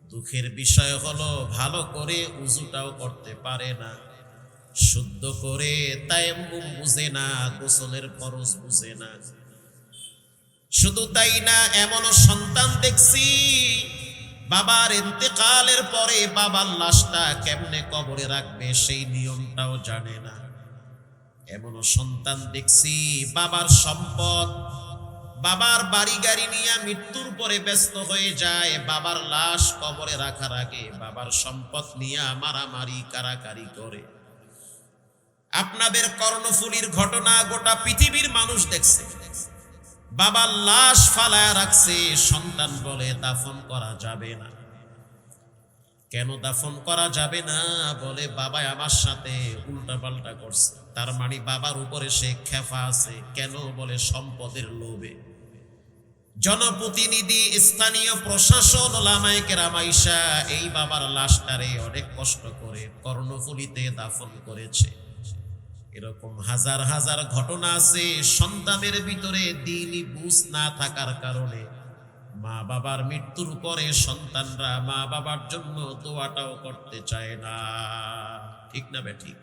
দুঃখের বিষয় হলো ভালো করে উযুটাও করতে পারে না, শুদ্ধ করে তায়াম্মুম বুঝে না, গোসলের ফরজ বুঝে না। শুধু তাই না, এমনও সন্তান দেখছি বাবার ইন্তেকালের পরে বাবার লাশটা কেমনে কবরে রাখবে সেই নিয়মটাও জানে না। এমনও সন্তান দেখছি বাবার সম্পদ, বাবার বাড়ি গাড়ি নিয়ে মৃত্যুর পরে ব্যস্ত হয়ে যায়, বাবার লাশ কবরে রাখার আগে বাবার সম্পদ নিয়ে মারামারি কারাকারি করে। আপনাদের কর্ণফুলীর ঘটনা গোটা পৃথিবীর মানুষ দেখছে। বাবার লাশ ফালায়া রাখছে, সন্তান বলে দাফন করা যাবে না। কেন দাফন করা যাবে না? বলে বাবা আমার সাথে উল্টাপাল্টা করছে। তার মানে বাবার উপরে সে খেফা আছে। কেন? বলে সম্পদের লোভে। জনপ্রতিনিধি, স্থানীয় প্রশাসন, ওলামায়ে কেরাম আইসা এই বাবার লাশটারে অনেক কষ্ট করে কর্ণফুলীতে দাফন করেছে। এরকম হাজার হাজার ঘটনা আছে। সন্তানের ভিতরে দ্বীনি বুঝ না থাকার কারণে মা বাবার মৃত্যুর পরে সন্তানরা মা বাবার জন্য দোয়াটাও করতে চায় না। ঠিক না বেঠিক?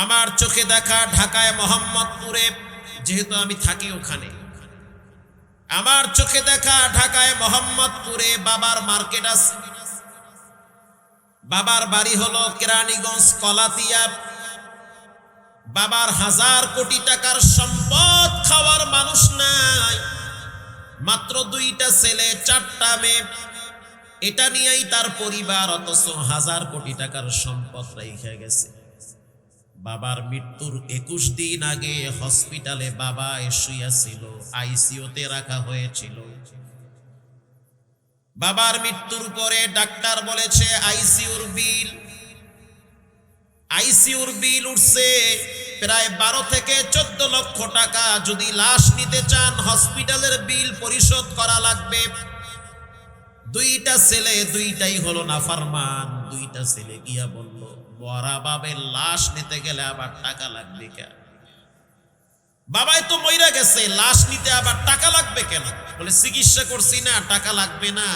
আমার চোখে দেখা ঢাকায় মোহাম্মদপুরে, যেহেতু আমি থাকি ওখানে, আমার চোখে দেখা ঢাকায় মোহাম্মদপুরে বাবার মার্কেট আছে। বাবার বাড়ি হলো কেরানীগঞ্জ কলাতিয়া। বাবার 1000 কোটি টাকার সম্পদ, খাওয়ার মানুষ নাই, মাত্র 2টা ছেলে 4টা মেয়ে, এটা নিয়েই তার পরিবার, অথচ 1000 কোটি টাকার সম্পদ রেখে গেছে। বাবার মৃত্যুর 21 দিন আগে হসপিটালে বাবা শুয়েছিল, আইসিইউতে রাখা হয়েছিল। বাবার মৃত্যুর পরে ডাক্তার বলেছে আইসিইউর বিল উঠছে প্রায় 12 থেকে 14 লক্ষ টাকা। যদি লাশ নিতে চান হসপিটালের বিল পরিশোধ করা লাগবে। 2টা ছেলে, 2টাই হলো নাফরমান। 2টা ছেলে গিয়া বলল, বড়া বাবের লাশ নিতে গেলে আবার টাকা লাগবে কেন? বাবাই তো মইরা গেছে, লাশ নিতে আবার টাকা লাগবে কেন? বলে, চিকিৎসা করছি না, টাকা লাগবে না,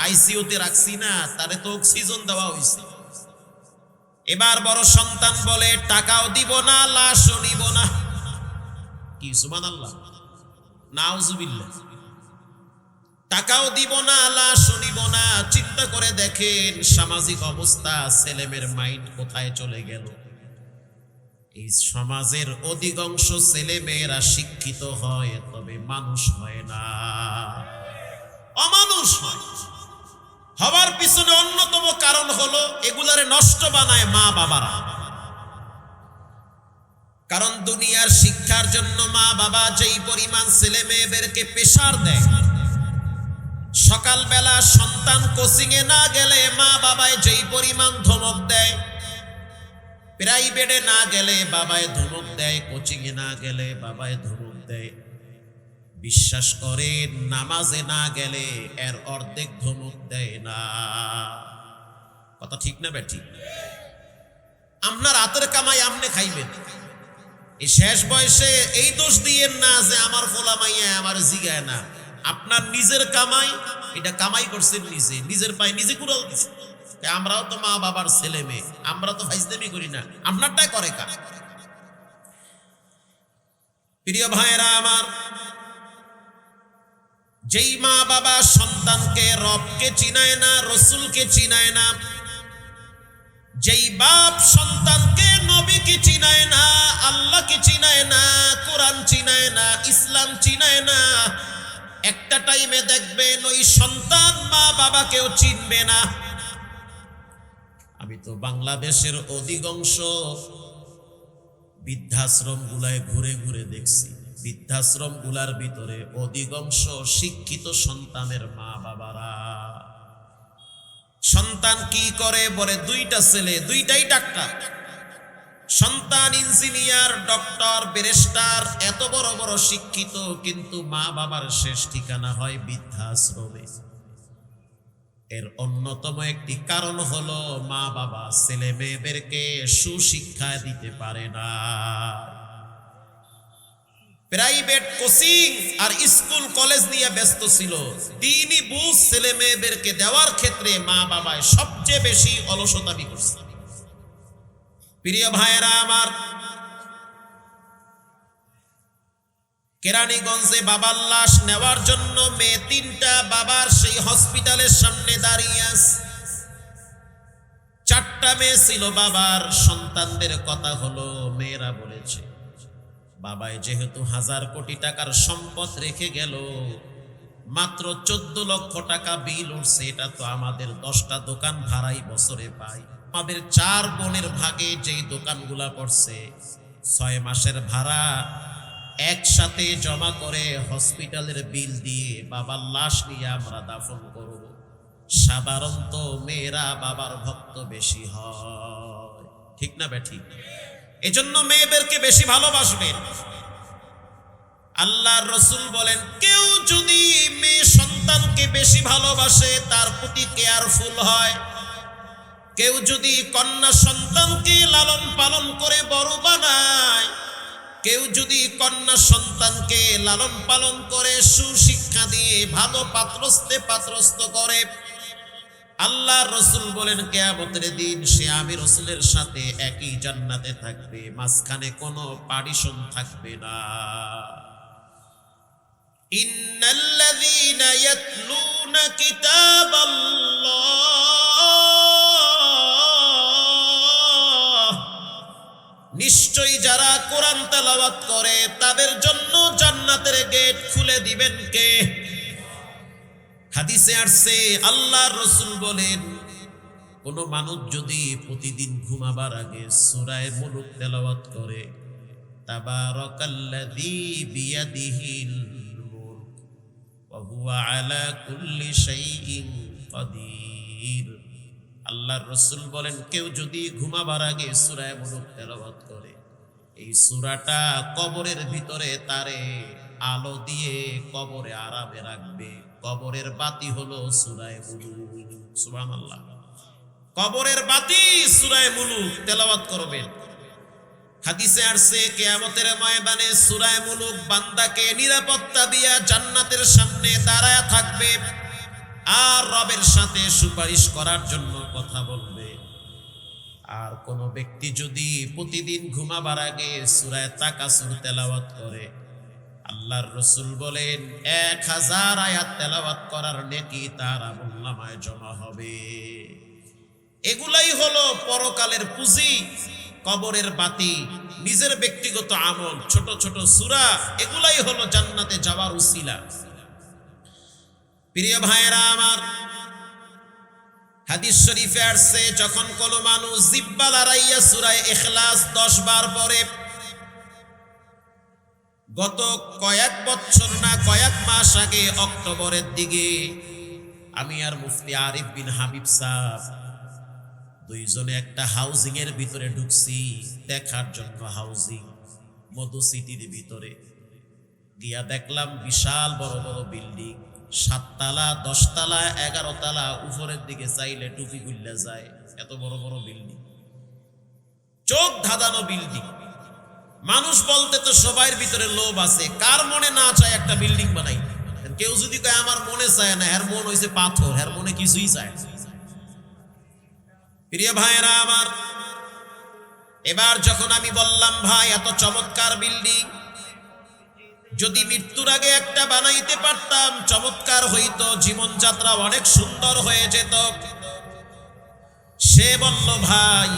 আইসিইউতে রাখছি না, তারে তো অক্সিজেন দেওয়া হয়েছে। এবার বড় সন্তান বলে, টাকাও দিব না, লাশও নিব না। কি সুবহানাল্লাহ, নাউজুবিল্লাহ। টাকাও দিব না, লাশও নিব না। চিন্তা করে দেখেন সামাজিক অবস্থা, ছেলেমেয়ের মাইন্ড কোথায় চলে গেল। এই সমাজের অধিকাংশ ছেলে মেয়েরা শিক্ষিত হয়, তবে মানুষ হয় না, অমানুষ হয়। হওয়ার পিছনে অন্যতম কারণ হলো এগুলারে নষ্ট বানায় মা বাবারা। কারণ দুনিয়ার শিক্ষার জন্য মা বাবা যেই পরিমাণ ছেলে মেয়েদেরকে প্রেসার দেয়, সকালবেলা সন্তান কোচিং এ না গেলে মা বাবায় যেই পরিমাণ ধমক দেয়, প্রাইভেটে না গেলে বাবায় ধমক দেয়, কোচিং এ না গেলে বাবায় ধমক দেয়। বিশ্বাস করেন, নামাজে না গেলে এর অর্ধেক ধমক দেয় না। কথা ঠিক না বেঠিক? আপনার হাতের কামাই আপনি খাইবেন। এই শেষ বয়সে এই দোষ দিয়েন না যে আমার ফোলা মাইয়া আমার জিগায় না। আপনার নিজের কামাই, এটা কামাই করছেন নিজে, নিজের পায়ে নিজে কুড়াল দিচ্ছে। আমরাও তো মা বাবার ছেলে মেয়ে, আমরা তো ফাইজলামি করি না, আপনারটাই করে কাজ। প্রিয় ভাইরা আমার, যেই মা বাবা সন্তানকে রবকে চিনায় না, রসুলকে চিনায় না, যেই বাপ সন্তানকে নবীকে চিনায় না, আল্লাহকে চিনায় না, কোরআন চিনায় না, ইসলাম চিনায় না, একটা টাইমে দেখবেন ওই সন্তান মা বাবাকেও চিনবে না। আমি তো বাংলাদেশের অধিকাংশ বৃদ্ধাশ্রম গুলায় ঘুরে ঘুরে দেখছি, বৃদ্ধাশ্রম গুলার ভিতরে অধিকাংশ শিক্ষিত সন্তানের মা বাবারা। সন্তান কি করে? বলে 2টা ছেলে, 2টাই ডাক্তার। সন্তান ইঞ্জিনিয়ার, ডক্টর, ব্যারিস্টার, এত বড় বড় শিক্ষিত, কিন্তু মা বাবার শেষ ঠিকানা হয় বৃদ্ধাশ্রমে। এর অন্যতম একটি কারণ হলো মা বাবা ছেলে মেয়েদেরকে সুশিক্ষা দিতে পারে না। প্রাইভেট কোচিং আর স্কুল কলেজ নিয়ে ব্যস্ত ছিল। দিনই বুঝ ছেলে মেয়েদেরকে দেওয়ার ক্ষেত্রে মা বাবায় সবচেয়ে বেশি অলসতামি করছে। প্রিয় ভাইয়েরা আমার, কেরানীগঞ্জে বাবার লাশ নেওয়ার জন্য মেয়ে 3টা বাবার সেই হসপিটালের সামনে দাঁড়িয়ে আছে। 4টা মেয়ে ছিল বাবার। সন্তানদের কথা হলো, মেয়েরা বলেছে, বাবাই যেহেতু 1000 কোটি টাকার সম্পদ রেখে গেল, মাত্র 14 লক্ষ টাকা বিল উঠছে, এটা তো আমাদের 10টা দোকান ভাড়াই বছরে পাই। আমাদের 4 বোনের ভাগে যেই দোকানগুলা পড়ছে, 6 মাসের ভাড়া একসাথে জমা করে হসপিটালের বিল দিয়ে বাবার লাশ নিয়ে আমরা দাফন করব। সাধারণত মেয়েরা বাবার ভক্ত বেশি হয়, ঠিক না বেঠিক? এজন্য মেয়েদেরকে বেশি ভালোবাসবেন। আল্লাহর রাসূল বলেন, কেউ যদি মেয়ে সন্তানকে বেশি ভালোবাসে, তার প্রতি কেয়ারফুল হয়, কেউ যদি কন্যা সন্তানকে লালন পালন করে বড় বানায়, কেউ যদি কন্যা সন্তানকে লালন পালন করে সুশিক্ষা দিয়ে ভালো পাত্রস্থ করে, আল্লাহ রসুল বলেন কিয়ামতের দিন সে আমি রসুলের সাথে একই জান্নাতে থাকবে, মাঝখানে কোনো পার্টিশন থাকবে না। ইন্নাল্লাযীনা ইয়াতলুনা কিতাবাল্লাহ, নিশ্চয়ই যারা কোরআন তেলাওয়াত করে তাদের জন্য জান্নাতের গেট খুলে দিবেন কে? হাদিসে আসছে আল্লাহর রাসূল বলেন, কোন মানুষ যদি প্রতিদিন ঘুমাবার আগে সূরা মুলক তেলাওয়াত করে, তাবারাকাল্লাযী বিয়াদিহিল মুলক ওয়া হুয়া আলা কুল্লি শাইইন কাদির। আল্লাহর রাসূল বলেন, কেউ যদি ঘুমাবার আগে সূরা মুলক তেলাওয়াত করে, এই সূরাটা কবরের ভিতরে তারে আলো দিয়ে কবরে আরামে রাখবে। কবরের বাতি হলো সূরা মুলক। সুবহানাল্লাহ। কবরের বাতি সূরা মুলক তেলাওয়াত করবেন। হাদিসে আসছে কিয়ামতের ময়দানে সূরা মুলক বান্দাকে নিরাপত্তা দিয়া জান্নাতের সামনে দাঁড়ায়া থাকবে আর রবের সাথে সুপারিশ করার জন্য কথা বলবে। আর কোন ব্যক্তি যদি প্রতিদিন ঘুমাবার আগে সূরা তাকাসুর তেলাওয়াত করে, আল্লাহর রাসূল বলেন 1000 আয়াত তেলাওয়াত করার নেকি তার আমলনামায় জমা হবে। এগুলাই হলো পরকালের পুঁজি, কবরের বাতি, নিজের ব্যক্তিগত আমল, ছোট ছোট সূরা, এগুলাই হলো জান্নাতে যাওয়ার উসিলা। প্রিয় ভাইরা আমার, হাদিস শরীফে আসছে যখন কোন মানুষ জিহ্বা লড়াইয়া সূরা ইখলাস 10 বার পড়ে, গত কয়েক বছর না কয়েক মাস আগে অক্টোবরের দিকে আমি আর মুফতি আরিফ বিন হাবিব সাহেব দুইজনে একটা হাউজিং এর ভিতরে ঢুকছি দেখার জন্য। হাউজিং মধু সিটির ভিতরে গিয়া দেখলাম বিশাল বড় বড় বিল্ডিং, 7 তলা 10 তলা 11 তলা, উপরের দিকে চাইলে টুপি গুল্লা যায়, এত বড় বড় বিল্ডিং, চোখ ধাঁধানো বিল্ডিং। মানুষ বলতে তো সবার ভিতরে লোভ আছে, কার মনে না চায় একটা বিল্ডিং বানাই? কেউ যদি কয় আমার মনে চায় না, এর মন হইছে পাথর, এর মনে কিছুই চায় না। প্রিয় ভাইরা আমার, এবার যখন আমি বললাম ভাই এত চমৎকার বিল্ডিং, যদি মৃত্যুর আগে একটা বানাইতে পারতাম চমৎকার হইতো, জীবনযাত্রা অনেক সুন্দর হয়ে যেত। সে বলল ভাই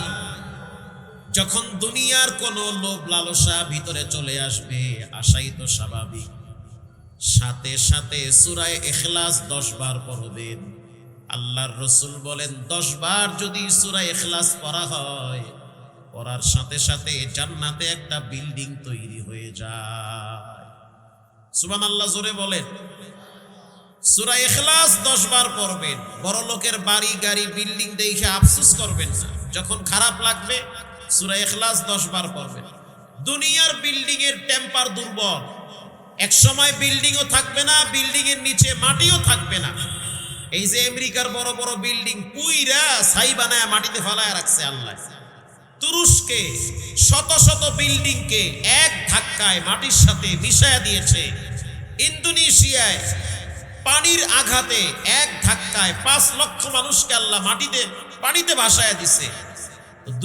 যখন দুনিয়ার কোনো লোভ লালসা ভিতরে চলে আসবে আশাই তো স্বাভাবিক, সাথে সাথে সূরা ইখলাস 10 বার পড়বেন। আল্লাহর রাসূল বলেন 10 বার যদি সূরা ইখলাস পড়া হয়, পড়ার সাথে সাথে জান্নাতে একটা বিল্ডিং তৈরি হয়ে যায়। সুবহানাল্লাহ, জোরে বলেন। সূরা ইখলাস 10 বার পড়বেন। বড় লোকের বাড়ি গাড়ি বিল্ডিং দেখে আফসোস করবেন না, যখন খারাপ লাগবে সূরা ইখলাস 10 বার পড়বেন। দুনিয়ার বিল্ডিং এর টেম্পার দুর্বল, এক সময় বিল্ডিংও থাকবে না, বিল্ডিং এর নিচে মাটিও থাকবে না। এই যে আমেরিকার বড় বড় বিল্ডিং পুইরা ছাই বানায় মাটিতে ফেলায় রাখছে আল্লাহ। তুরস্কে শত শত বিল্ডিং কে এক ধাক্কায় মাটির সাথে মিশায়া দিয়েছে। ইন্দোনেশিয়ায় পানির আঘাতে এক ধাক্কায় 5 লক্ষ মানুষকে আল্লাহ পানিতে ভাসায়া দিছে।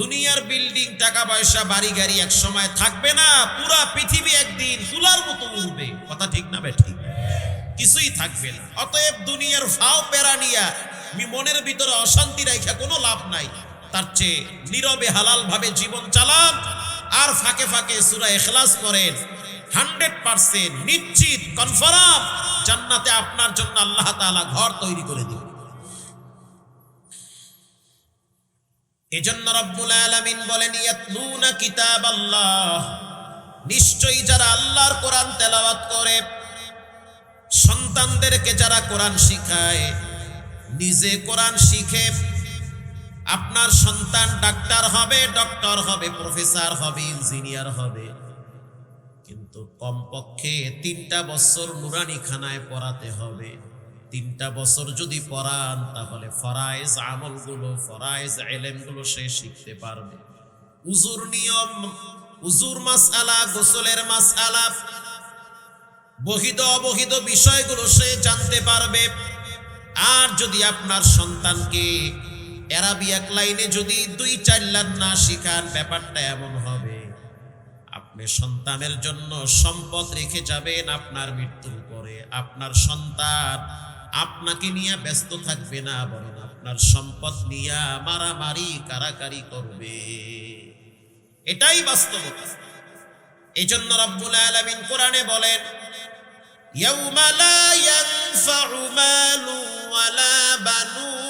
দুনিয়ার বিল্ডিং টাকা পয়সা বাড়ি গাড়ি এক সময় থাকবে না, পুরা পৃথিবী একদিন তুলার মতো উড়বে। কথা ঠিক না বেঠিক? কিছুই থাকবে না। অতএব দুনিয়ার ফাও পেরা নিয়া মনের ভিতরে অশান্তি রাখা কোনো লাভ নাই। তার চেয়ে নীরবে হালাল ভাবে জীবন চালান আর ফাঁকে ফাঁকে সূরা ইখলাস পড়েন। 100% নিশ্চিত কনফার্ম জান্নাতে আপনার জন্য আল্লাহ তাআলা ঘর তৈরি করে দিবেন। এজন্য রব্বুল আলামিন বলেন ইয়াতলুনা কিতাবাল্লাহ, নিশ্চয়ই যারা আল্লাহর কোরআন তেলাওয়াত করে, সন্তানদেরকে যারা কোরআন শিখায়, নিজে কোরআন শিখে, আপনার সন্তান ডাক্তার হবে, ডক্টর হবে, প্রফেসর হবে, ইঞ্জিনিয়ার হবে, কিন্তু কমপক্ষে 3টা বছর নুরানি খানায় পড়াতে হবে। 3টা বছর যদি পড়ান তাহলে ফরায়েজ আমলগুলো, ফরায়েজ ইলমগুলো সে শিখতে পারবে। উজুর নিয়ম, উজুর মাসআলা, গোসলের মাসআলা, বহিত অবহিত বিষয়গুলো সে জানতে পারবে। আর যদি আপনার সন্তানকে অ্যারাবিক লাইনে যদি 2-4 লাইন না শিখান, ব্যাপারটা এমন হবে আপনি সন্তানের জন্য সম্পদ রেখে যাবেন আপনার মৃত্যুর পরে, আপনার সন্তান আপনাকে নিয়ে ব্যস্ত থাকবে না, বরং আপনার সম্পদ নিয়ে মারামারি কারাকারি করবে। এটাই বাস্তবতা। এই জন্য রব্বুল আলামিন কোরআনে বলেন, ইয়াউমা লা ইয়ানফাউ মালু ওয়ালা বানুন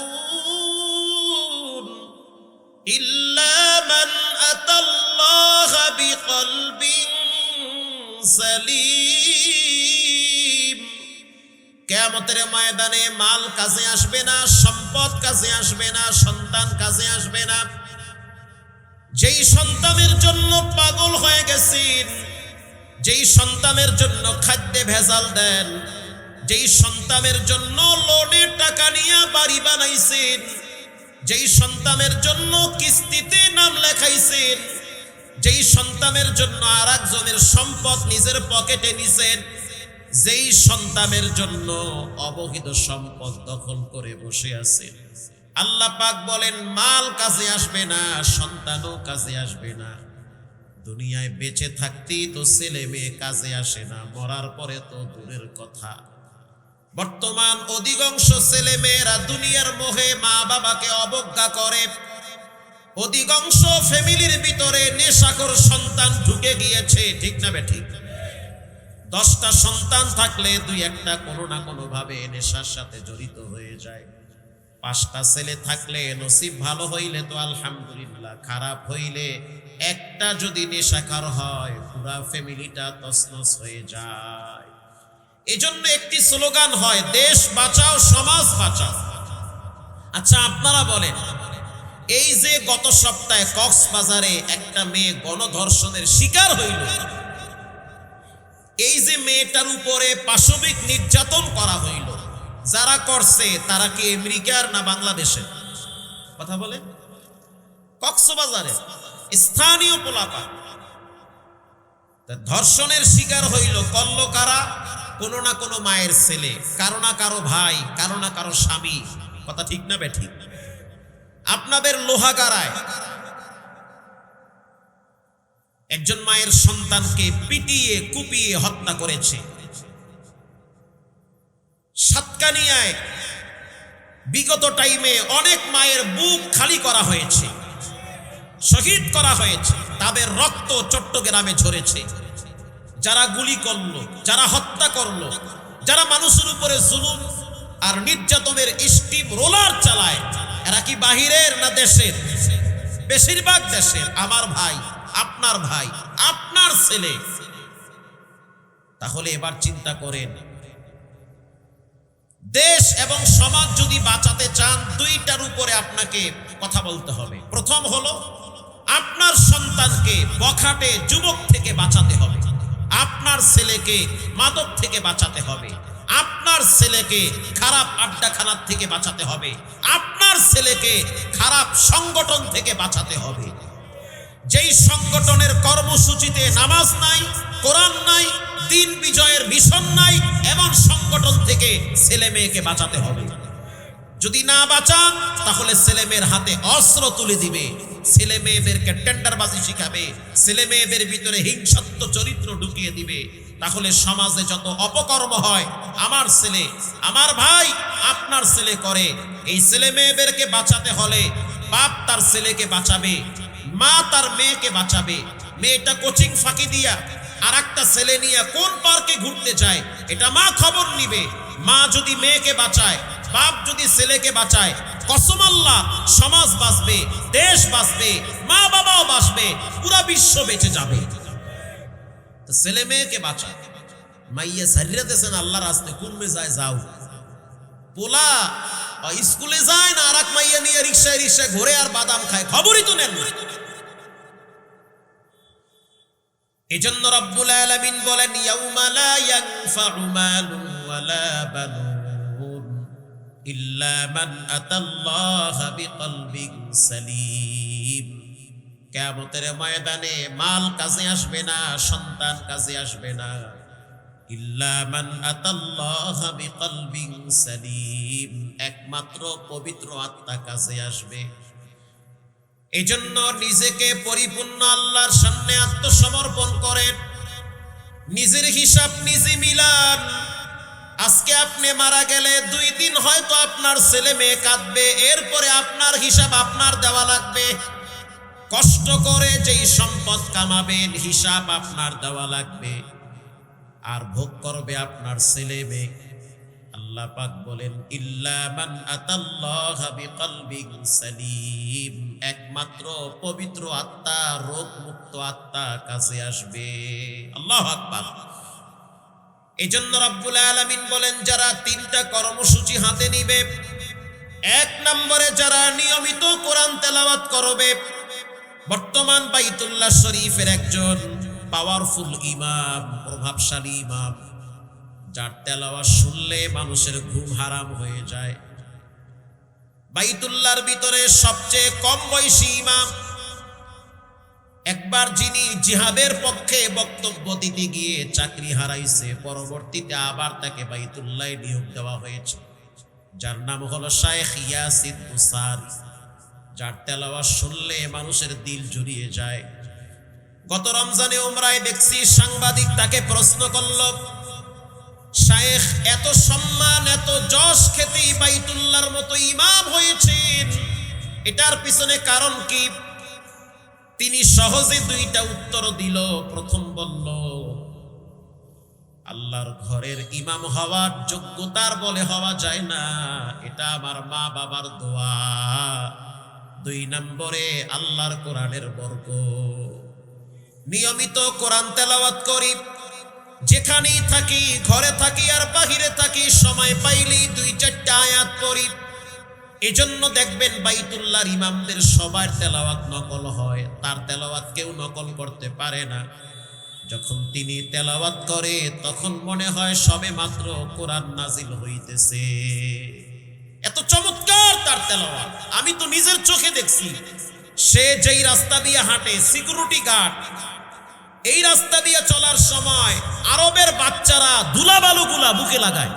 ইল্লা মান আতাল্লাহা বিকলবিন সালিম। কিয়ামতের ময়দানে মাল কাজে আসবে না, সম্পদ কাজে আসবে না, সন্তান কাজে আসবে না। যেই সন্তানের জন্য পাগল হয়ে গেছেন, যেই সন্তানের জন্য খাদ্যে ভেজাল দেন, যেই সন্তানের জন্য লোনের টাকা নিয়ে বাড়ি বানাইছেন, যেই সন্তানের জন্য কিস্তিতে নাম লেখাইছেন, যেই সন্তানের জন্য আর একজনের সম্পদ নিজের পকেটে নিছেন, যেই সন্তানের জন্য অবহিত সম্পদ দখল করে বসে আছেন, আল্লাহ পাক বলেন মাল কাজে আসবে না, সন্তানও কাজে আসবে না। দুনিয়ায় বেঁচে থাকতেই তো ছেলে মেয়ে কাজে আসে না, মরার পরে তো দূরের কথা। বর্তমান অধিকাংশ ছেলে মেয়েরা দুনিয়ার মোহে মা বাবাকে অবজ্ঞা করে। অধিকাংশ ফ্যামিলির ভিতরে নেশাখোর সন্তান ঢুকে গিয়েছে, ঠিক না বেঠিক? 10টা সন্তান থাকলে 2-1টা কোনো না কোনো ভাবে নেশার সাথে জড়িত হয়ে যায়। 5টা ছেলে থাকলে নসিব ভালো হইলে তো আলহামদুলিল্লাহ, খারাপ হইলে একটা যদি নেশাখোর হয় পুরা ফ্যামিলিটা তছনছ হয়ে যায়। এজন্য একটি স্লোগান হয়, দেশ বাঁচাও সমাজ বাঁচাও। আচ্ছা আপনারা বলেন, এই যে গত সপ্তাহে কক্সবাজারে একটা মেয়ে গণধর্ষণের শিকার হইল, এই যে মেয়েটার উপরে পাশবিক নির্যাতন করা হইল, যারা করছে তারা কি আমেরিকার না বাংলাদেশের? কথা বলে। কক্সবাজারে স্থানীয় পোলাপা ধর্ষণের শিকার হইল, করল কারা? কোনো না কোনো মায়ের ছেলে, কারো না কারো ভাই, কারো না কারো স্বামী। কথা ঠিক না বেঠিক? আপনাদের লোহাগাড়ায় একজন মায়ের সন্তানকে পিটিয়ে কুপিয়ে হত্যা করেছে। সাতকানিয়ায় বিগত টাইমে অনেক মায়ের বুক খালি করা হয়েছে, শহীদ করা হয়েছে, তাদের রক্ত চট্টগ্রামে ঝরেছে। যারা গুলি করলো, যারা হত্যা করলো, যারা মানুষের উপরে জুলুম আর নির্যাতনের স্টিম রোলার চালায়, এরা কি বাহিরের না দেশের? বেশিরভাগ দেশের। আমার ভাই, আপনার ভাই, আপনার ছেলে। তাহলে এবার চিন্তা করেন, দেশ এবং সমাজ যদি বাঁচাতে চান, 2টার উপরে আপনাকে কথা বলতে হবে। প্রথম হলো আপনার সন্তানকে বখাটে যুবক থেকে বাঁচাতে হবে, আপনার ছেলেকে মাদক থেকে বাঁচাতে হবে, আপনার ছেলেকে খারাপ আড্ডাখানার থেকে বাঁচাতে হবে, আপনার ছেলেকে খারাপ সংগঠন থেকে বাঁচাতে হবে। যেই সংগঠনের কর্মসূচিতে নামাজ নাই, কোরআন নাই, দিন বিজয়ের মিশন নাই, এমন সংগঠন থেকে ছেলে মেয়েকে বাঁচাতে হবে। যদি না বাঁচান তাহলে ছেলে মেয়ের হাতে অস্ত্র তুলে দিবে, ছেলে মেয়েদেরকে টেন্ডারবাজি শিখাবে, ছেলে মেয়েদের ভিতরে হিংসাত্মক চরিত্র ঢুকিয়ে দিবে। তাহলে সমাজে যত অপকর্ম হয়, আমার ছেলে, আমার ভাই, আপনার ছেলে করে। এই ছেলে মেয়েদেরকে বাঁচাতে হলে বাপ তার ছেলেকে বাঁচাবে, মা তার মেয়েকে বাঁচাবে। মেয়েটা কোচিং ফাঁকি দিয়া আর একটা ছেলে নিয়ে কোন পার্কে ঘুরতে যায়, এটা মা খবর নিবে। মা যদি মেয়েকে বাঁচায়, বাপ যদি ছেলেকে বাঁচায়, কসম আল্লাহ, সমাজ বাঁচবে, দেশ বাঁচবে, মা বাবাও বাঁচবে, পুরা বিশ্ব বেঁচে যাবে। তো ছেলে মেয়েকে বাঁচায়, মাইয়া সারিয়া দেশেন আল্লাহর রাস্তায় কুমে যায়, যাও। পোলা স্কুলে যায় না, আর এক মাইয়া নিয়ে রিক্সায় রিক্সায় ঘুরে আর বাদাম খায়, খবরই তো নেন। এজন্য রব্বুল আলামিন বলেন, ইয়াউমা লা ইয়ানফাউ মালুন ওয়ালা বানুন ইল্লা মান আতাল্লাহা বিকলবিন সালিম। কিয়ামতের ময়দানে মাল কাজে আসবে না, সন্তান কাজে আসবে না, ইল্লা মান আতাল্লাহা বিকলবিন সালিম, একমাত্র পবিত্র আত্মা কাছে আসবে। এজন্য নিজেকে পরিপূর্ণ আল্লাহর সামনে আত্মসমর্পণ করেন, নিজের হিসাব নিজে মিলান। আজকে আপনি মারা গেলে 2 দিন হয়তো আপনার ছেলে মেয়ে কাঁদবে, এরপরে আপনার হিসাব আপনার দেওয়া লাগবে। কষ্ট করে যেই সম্পদ কামাবেন হিসাব আপনার দেওয়া লাগবে, আর ভোগ করবে আপনার ছেলে মেয়ে। আল্লাহ পাক বলেন ইল্লা মান আতাল্লাহা বিকলবিন সালিম, একমাত্র পবিত্র আত্মা, রোগ মুক্ত আত্মা কাছে আসবে। আল্লাহু আকবার। এজন্য রব্বুল আলামিন বলেন যারা 3টা কর্মসূচি হাতে নিবে, 1 নম্বরে যারা নিয়মিত কোরআন তেলাওয়াত করবে। বর্তমান বাইতুল্লাহ শরীফের একজন পাওয়ারফুল ইমাম, প্রভাবশালী ইমাম, যার তেলাওয়াত শুনলে মানুষের ঘুম হারাম হয়ে যায়। বাইতুল্লাহর ভিতরে সবচেয়ে কম বয়সী ইমাম, একবার যিনি জিহাদের পক্ষে বক্তব্য দিতে গিয়ে চাকরি হারাইছে, পরবর্তীতে আবার তাকে বাইতুল্লাহে নিয়োগ দেওয়া হয়েছে, যার নাম হলো শায়েখ ইয়াসিন বুসারি, যার তেলাওয়াত শুনলে মানুষের দিল জুড়িয়ে যায়। গত রমজানে উমরায় দেখছি সাংবাদিক তাকে প্রশ্ন করল, শায়েখ এত সম্মান এত যশ খেতেই বাইতুল্লাহর মতো ইমাম হয়েছেন, এটার পিছনে কারণ কি? তিনি সহজে 2টা উত্তর দিল। প্রথম বলল, আল্লাহর ঘরের ইমাম হওয়ার যোগ্যতার বলে হওয়া যায় না, এটা আমার মা বাবার দোয়া। 2 নম্বরে আল্লাহর কোরআনের বরকত। নিয়মিত কোরআন তেলাওয়াত করি, যেখানেই থাকি, ঘরে থাকি আর বাহিরে থাকি, সময় পাইলেই 2-4টা আয়াত পড়ি। এজন্য দেখবেন বাইতুল্লাহর ইমামদের সবার তেলাওয়াত নকল হয়, তার তেলাওয়াত কেউ নকল করতে পারে না। যখন তিনি তেলাওয়াত করে তখন মনে হয় সবে মাত্র কোরআন নাজিল হইতেছে, এত চমৎকার তার তেলাওয়াত। আমি তো নিজের চোখে দেখছি, সে যেই রাস্তা দিয়ে হাঁটে, সিকিউরিটি গার্ড, এই রাস্তা দিয়ে চলার সময় আরবের বাচ্চারা ধুলাবালুগুলা বুকে লাগায়।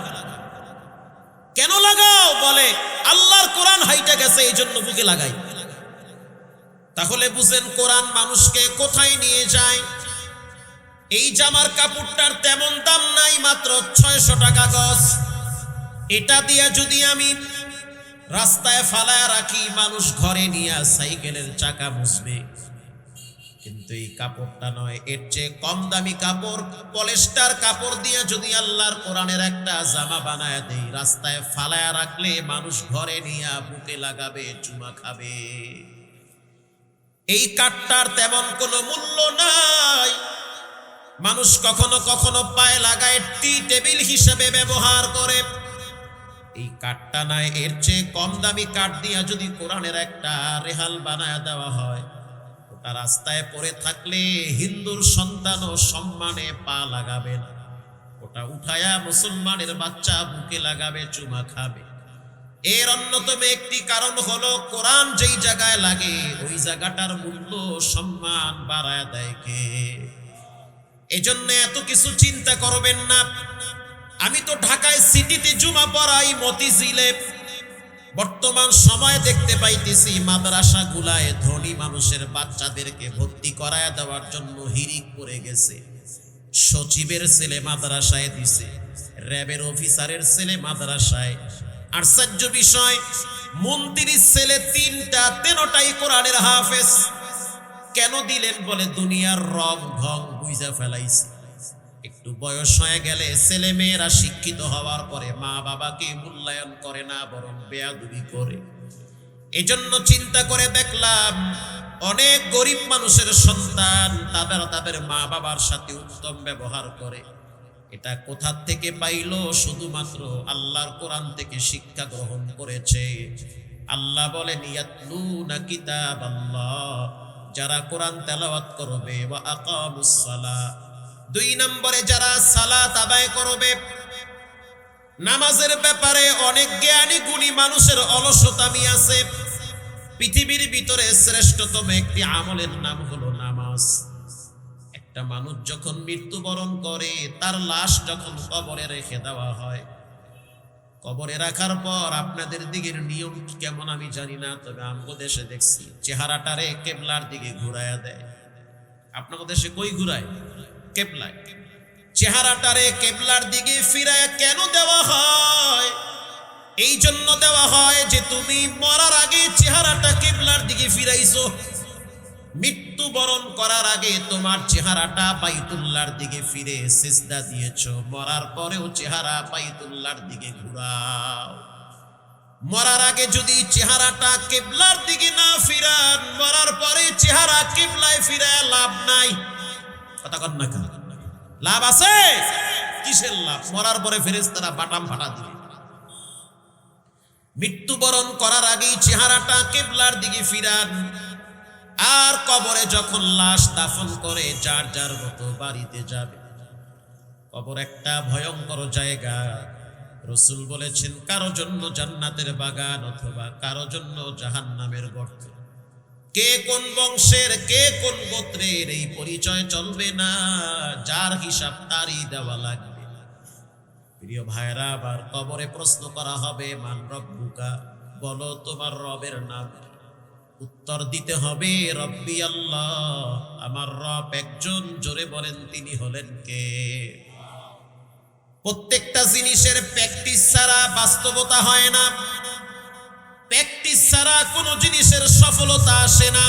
কেন লাগাও? বলে আল্লাহর কোরআন হাইটা গেছে এই জন্য বুকে লাগাই। তাহলে বুঝেন কোরআন মানুষকে কোথায় নিয়ে যায়। এই জামার কাপড়টার তেমন দাম নাই, মাত্র 600 টাকা গজ। এটা দিয়ে যদি আমি রাস্তায় ফালায় রাখি, মানুষ ঘরে নিয়ে সাইকেলের চাকা মুছবে। কিন্তু এই কাপড়টা নয়, এর চেয়ে কম দামি কাপড়, পলিস্টার কাপড় দিয়ে যদি আল্লাহর কোরআনের একটা জামা বানায় দেই, রাস্তায় ফালায় রাখলে মানুষ ঘরে নিয়ে বুকে লাগাবে, চুমা খাবে। এই কাঠটার তেমন কোনো মূল্য নাই, মানুষ কখনো কখনো পায়ে লাগায়, টি টেবিল হিসেবে ব্যবহার করে। এই কাঠটা নাই, এর চেয়ে কম দামি কাঠ দিয়া যদি কোরআনের একটা রেহাল বানায় দেওয়া হয়, ওটা রাস্তায় পড়ে থাকলে হিন্দুর সন্তানও সম্মানে পা লাগাবে না, ওটা উঠায়া মুসলমানের বাচ্চা বুকে লাগাবে, চুমা খাবে। এর অন্যতম একটি কারণ হলো কোরআন যেই জায়গায় লাগে ওই জায়গাটার মূল্য সম্মান বাড়ায় দেয় কে? এজন্য এত কিছু চিন্তা করবেন না। আমি তো ঢাকায় সিটিতে জুমা পড়াই, মতিঝিলে। বর্তমান সময় দেখতে পাইতেছি মাদ্রাসা গুলায় ধনী মানুষের বাচ্চাদেরকে ভর্তি করায় দেওয়ার জন্য হিরিক পড়ে গেছে। সচিবের ছেলে মাদ্রাসায় দিছে, র্যাবের অফিসারের ছেলে মাদ্রাসায়। আশ্চর্য বিষয়, মন্ত্রীর ছেলে 3টাই কোরআনের হাফেজ। কেন দিলেন? বলে দুনিয়ার রং ঢং বুঝা ফেলাইছে। একটু বয়স হয়ে গেলে ছেলে মেয়েরা শিক্ষিত হওয়ার পরে মা বাবাকে মূল্যায়ন করে না, বরং বেয়াদবি করে। এজন্য চিন্তা করে দেখলাম অনেক গরিব মানুষের সন্তান তাদের মা বাবার সাথে উত্তম ব্যবহার করে। এটা কোথা থেকে পাইলো? শুধুমাত্র আল্লাহর কোরআন থেকে শিক্ষা গ্রহণ করেছে। আল্লাহ বলেন ইয়াতলুনা কিতাবাল্লাহ, যারা কোরআন তেলাওয়াত করবে, ওয়া আকামুস সালাহ, 2 নম্বরে যারা সালাত আদায় করবে। নামাজের ব্যাপারে অনেক জ্ঞানী গুণী মানুষের অলসতামি আছে। পৃথিবীর ভিতরে শ্রেষ্ঠতম একটি আমলের নাম হলো নামাজ। একটা মানুষ যখন মৃত্যুবরণ করে, তার লাশ যখন কবরে রেখে দেওয়া হয়, কবরে রাখার পর আপনাদের দিকের নিয়ম কেমন আমি জানি না, তবে আমগো দেশে দেখছি চেহারাটারে কেবলার দিকে ঘুরাইয়া দেয়। আপনাদের দেশে কই ঘুরায়? কেবলায়। চেহারাটারে কেবলার দিকে ফিরায় কেন দেওয়া হয়? এই জন্য দেওয়া হয় যে তুমি মরার আগে চেহারাটা কেবলার দিকে ফিরাইছো, মৃত্যুবরণ করার আগে তোমার চেহারাটা বাইতুল্লাহর দিকে ফিরে সিজদা দিয়েছো, মরার পরেও চেহারা বাইতুল্লাহর দিকে ঘুরাও। মরার আগে যদি চেহারাটা কিবলার দিকে না ফিরান, মরার পরে চেহারা কিবলায় ফিরায় লাভ নাই। কথা কন না, লাভ আছে? কিসের লাভ? মরার পরে ফেরেশতারা বাটাম ফাটা দিবে। মৃত্যুবরণ করার আগেই চেহারাটা কিবলার দিকে ফিরান। আর কবরে যখন লাশ দাফন করে যার যার মতো বাড়িতে যাবে। কবর একটা ভয়ঙ্কর জায়গা। রাসূল বলেছেন কারো জন্য জান্নাতের বাগান অথবা কারো জন্য জাহান্নামের গর্ত। কে কোন বংশের, কে কোন গোত্রের এই পরিচয় চলবে না, যার হিসাব তারই দেওয়া লাগবে। প্রিয় ভাইরা, আবার কবরে প্রশ্ন করা হবে মান রব্বুকা, বলো তোমার রবের নাম। উত্তর দিতে হবে রব্বি আল্লাহ, আমার রব একজন। জোরে বলেন তিনি হলেন কে? প্রত্যেকটা জিনিসের প্র্যাকটিস ছাড়া বাস্তবতা হয় না, প্র্যাকটিস ছাড়া কোনো জিনিসের সফলতা আসে না।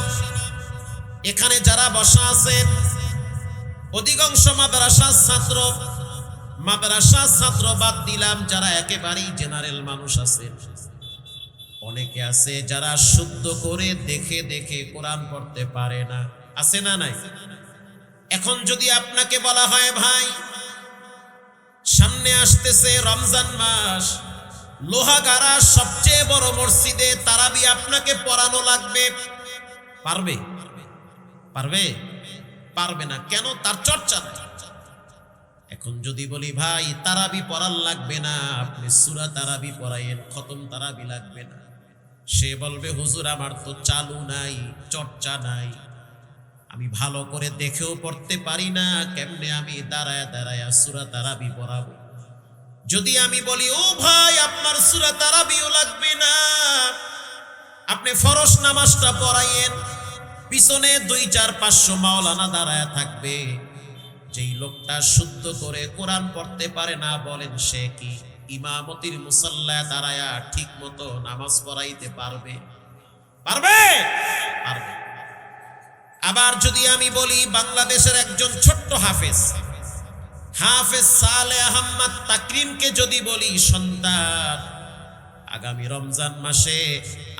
এখানে যারা বসা আছে অধিকাংশ মাদ্রাসার ছাত্র বাদ দিলাম, যারা একেবারেই জেনারেল মানুষ আছে, অনেকে আছে যারা শুদ্ধ করে দেখে দেখে কোরআন পড়তে পারে না। আছে না নাই? এখন যদি আপনাকে বলা হয় ভাই সামনে আসতেছে রমজান মাস, লোহাগাড়া সবচেয়ে বড় মসজিদে তারাবি আপনাকে পড়ানো লাগবে, পারবে? পারবে? পারবে না। কেন? তার চর্চা নাই। এখন যদি বলি ভাই তারাবি পড়ার লাগবে না, আপনি সূরা তারাবি পড়াইয়েন, খতম তারাবি লাগবে না, সে বলবে হুজুর আমার তো চালু নাই, চর্চা নাই, আমি ভালো করে দেখেও পড়তে পারি না, কেমনে আমি দাঁড়ায় দাঁড়ায় সূরা তারাবি পড়াবো? যদি আমি বলি ও ভাই আপনার সূরা তারাবিও লাগবে না, আপনি ফরজ নামাজটা পড়াইয়েন, পিছনে 2-4-500 মাওলানা দাঁড়ায় থাকবে, যেই লোকটা শুদ্ধ করে কোরআন পড়তে পারে না, বলেন সে কি ইমামতির মুসাল্লায় দাঁড়ায়া ঠিক মতো নামাজ পড়াইতে পারবে? পারবে? পারবে। আবার যদি আমি বলি বাংলাদেশের একজন ছোট্ট হাফেজ সালেহ আহমদ তাকরিমকে যদি বলি সন্তান আগামী রমজান মাসে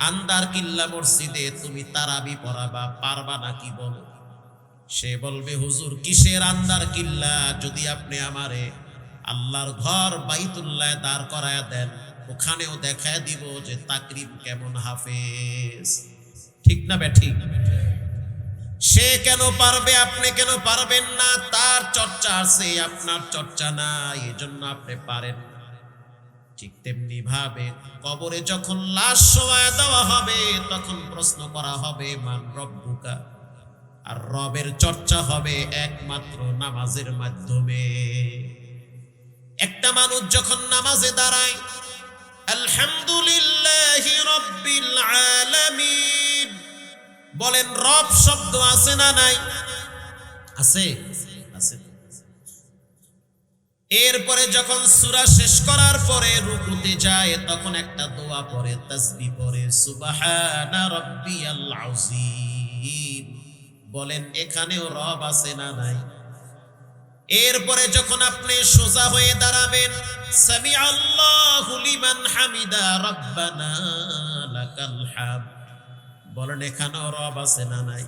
আন্দার কিল্লা মসজিদে তুমি তারাবি পড়াবা, পারবা নাকি বলো? সে বলবে হুজুর কিসের আন্দার কিল্লা, যদি আপনি আমারে আল্লাহর ঘর বাইতুল্লাহ দাঁড় করায় দেন, ওখানেও দেখায় দিব যে তাকরিম কেমন হাফেজ। ঠিক না বেঠিক? সে কেন পারবে, আপনি কেন পারবেন না? তার চর্চা আছে, আপনার চর্চা নাই, এজন্য আপনি পারেন না। ঠিক তেমনি ভাবে কবরে যখন লাশ শোয়া দেওয়া হবে, তখন প্রশ্ন করা হবে মান রব্বুকা, আর রবের চর্চা হবে একমাত্র নামাজের মাধ্যমে। একটা মানুষ যখন নামাজে দাঁড়ায় আলহামদুলিল্লাহি রাব্বিল আলামিন বলেন, রব শব্দ আছে না নাই? আছে, আছে। এরপরে যখন সূরা শেষ করার পরে রুকুতে যায়, তখন একটা দোয়া পড়ে, তাসবিহ পড়ে, সুবহানা রাব্বিয়াল আযীম। বলেন এখানেও রব আছে না নাই? এরপরে যখন আপনি সোজা হয়ে দাঁড়াবেন, সামিআল্লাহু লিমান হামিদা রাব্বানা লাকাল হামদ, বলেন এখানেও রব আছে না নাই?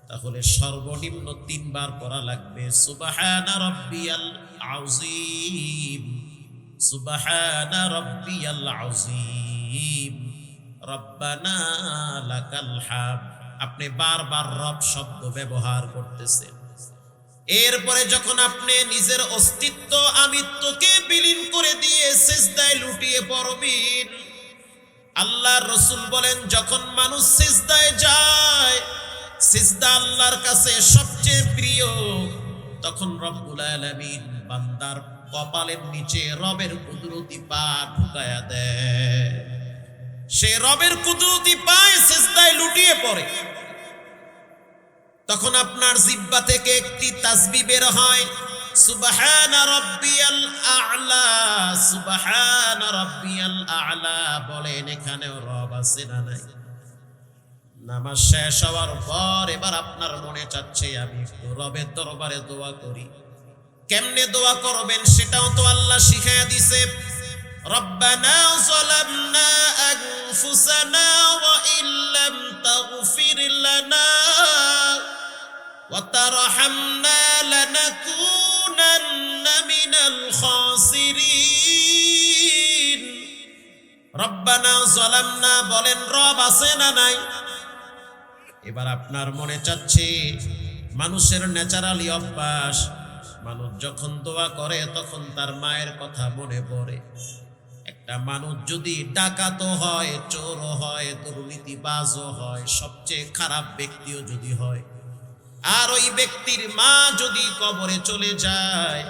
তাহলে সর্বনিম্ন 3 বার পড়া লাগবে সুবহানা রাব্বিয়াল আযীম, সুবহানা রাব্বিয়াল আযীম, রব্বানা লাকাল হামদ। আপনি বারবার রব শব্দ ব্যবহার করতেছেন। এরপরে যখন আপনি নিজের অস্তিত্ব আমিত্বকে বিলীন করে দিয়ে সিজদায় লুটিয়ে পড়বেন, আল্লাহর রাসূল বলেন যখন মানুষ সিজদায় যায়, সিজদা আল্লাহর কাছে সবচেয়ে প্রিয়, তখন রব্বুল আলামিন বান্দার কপালের নিচে রবের কুদরতি পা ঢুকায়া দেয়। সে রবের কুদরতি পায়ে সিজদায় লুটিয়ে পড়ে। তখন আপনার জিহ্বা থেকে একটি তাসবিহ বের হয়, সুবহান রাব্বিয়াল আ'লা, সুবহান রাব্বিয়াল আ'লা। বলেন এখানেও রব আছে না নাই? নামাজ শেষ হওয়ার পর এবার আপনার মনে চাচ্ছে আমি একটু রবের দরবারে দোয়া করি। কেমনে দোয়া করবেন সেটাও তো আল্লাহ শিখায়া দিছে। রব্বানা যালামনা আনফুসানা ওয়া ইল্লাম তাগফির লানা ওয়া তারহামনা লানাকুনান্না মিনাল খাসিরিন। রব্বানা যালামনা, বলেন রব আছে না নাই? এবার আপনার মনে চাচ্ছে, মানুষের ন্যাচারালি অভ্যাস, মানুষ যখন দোয়া করে তখন তার মায়ের কথা মনে পড়ে। একটা মানুষ যদি ডাকাতও হয়, চোরও হয়, দুর্নীতিবাজও হয়, সবচেয়ে খারাপ ব্যক্তিও যদি হয়, আর ওই ব্যক্তির মা যদি কবরে চলে যায়,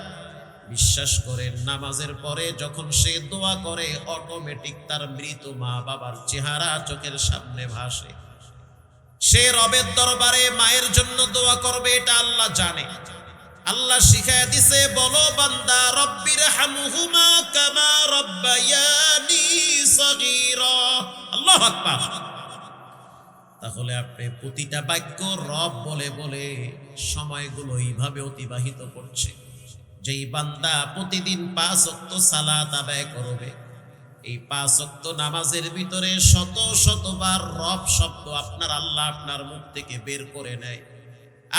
বিশ্বাস করেন নামাজের পরে যখন সে দোয়া করে অটোমেটিক তার মৃত মা বাবার চেহারা চোখের সামনে ভাসে। সে রবের দরবারে মায়ের জন্য দোয়া করবে, এটা আল্লাহ জানে। আল্লাহ শিখায় দিছে, বলো বান্দা রব্বির হামহুমা কামা রব্বায়ানি সগীরা। আল্লাহু আকবার। তাহলে আপনি প্রতিটা বাক্য রব বলে বলে সময়গুলো এইভাবে অতিবাহিত করছে। যেই বান্দা প্রতিদিন 5 ওয়াক্ত সালাত আদায় করবে, এই 5 ওয়াক্ত নামাজের ভিতরে শত শতবার রব শব্দ আপনার আল্লাহ আপনার মুখ থেকে বের করে নেয়।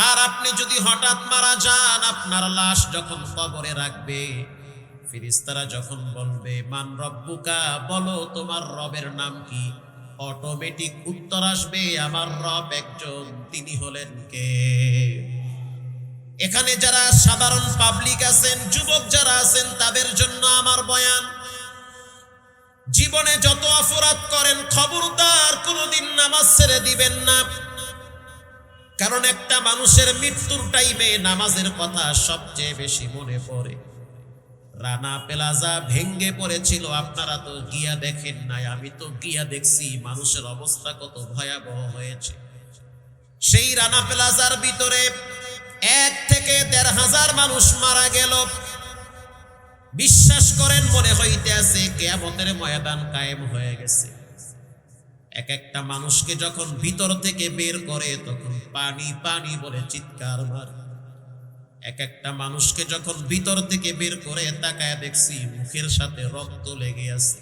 আর আপনি যদি হঠাৎ মারা যান, আপনার লাশ যখন কবরে রাখবে, ফেরেশতারা যখন বলবে মান রব্বুকা, বলো তোমার রবের নাম কি, অটোমেটিক উত্তর আসবে আমার রব একজন, তিনি হলেন কে? এখানে যারা সাধারণ পাবলিক আছেন, যুবক যারা আছেন, তাদের জন্য আমার বয়ান, জীবনে যত অপরাধ করেন খবরদার কোনোদিন নামাজ ছেড়ে দিবেন না। কারণ একটা মানুষের মৃত্যুর টাইমে নামাজের কথা সবচেয়ে বেশি মনে পড়ে। রানা প্লাজা ভেঙ্গে পড়েছিল, আপনারা তো গিয়া দেখেন নাই, আমি তো গিয়া দেখছি মানুষের অবস্থা কত ভয়াবহ হয়েছে। সেই রানা প্লাজার ভিতরে 1 থেকে 1,500 মানুষ মারা গেল। বিশ্বাস করেন মনে হইতে আছে কিয়ামতের ময়দান কায়েম হয়ে গেছে। এক একটা মানুষকে যখন ভিতর থেকে বের করে তখন পানি পানি বলে চিৎকার মারে। এক একটা মানুষকে যখন ভিতর থেকে বের করে তাকায় দেখছি মুখের সাথে রক্ত লেগে আছে।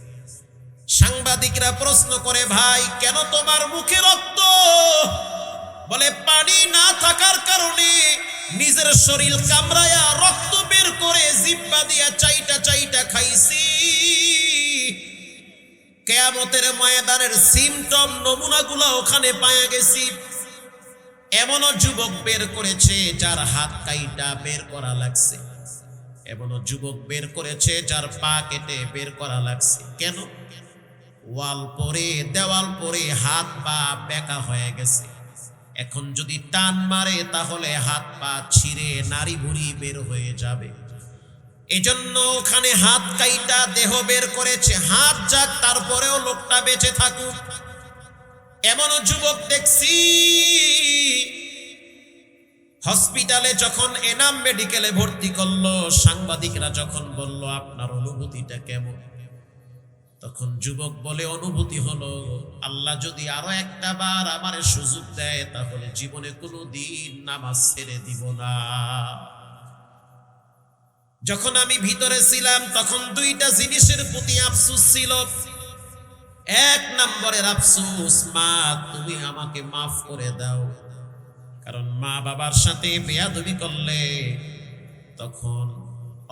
সাংবাদিকরা প্রশ্ন করে, ভাই কেন তোমার মুখে রক্ত? বলে পানি না থাকার কারণে নিজের শরীর কামড়ায়া রক্ত বের করে জিহ্বা দিয়া চাইটা চাইটা খাইছি। কিয়ামতের ময়দানের সিমটম নমুনাগুলো ওখানে পাওয়া গেছি। এমনও যুবক বের করেছে যার হাত কাইটা বের করা লাগছে, এমনও যুবক বের করেছে যার পা কেটে বের করা লাগছে। কেন? ওয়াল পরে দেওয়াল পরে হাত পা বেঁকা হয়ে গেছে। এখন যদি টান মারে তাহলে হাত পা ছিঁড়ে নাড়ি ভুড়ি বের হয়ে যাবে। এজন্য ওখানে হাত কাইটা দেহ বের করেছে। হাত যাক, তারপরেও লোকটা বেঁচে থাকুক। এমনও যুবক দেখছি হসপিটালে যখন এনাম মেডিকেলে ভর্তি করলো, সাংবাদিকরা যখন বলল আপনার অনুভূতিটা কেমন, তখন যুবক বলে অনুভূতি হলো আল্লাহ যদি আরো একটা বার আমার সুযোগ দেয় তাহলে জীবনে কোনো দিন নামাজ ছেড়ে দিব না। যখন আমি ভিতরে ছিলাম তখন 2টা জিনিসের প্রতি আফসোস ছিল। 1 নম্বরের আফসোস, মা তুমি আমাকে মাফ করে দাও। কারণ মা বাবার সাথে বেয়াদবি করলে তখন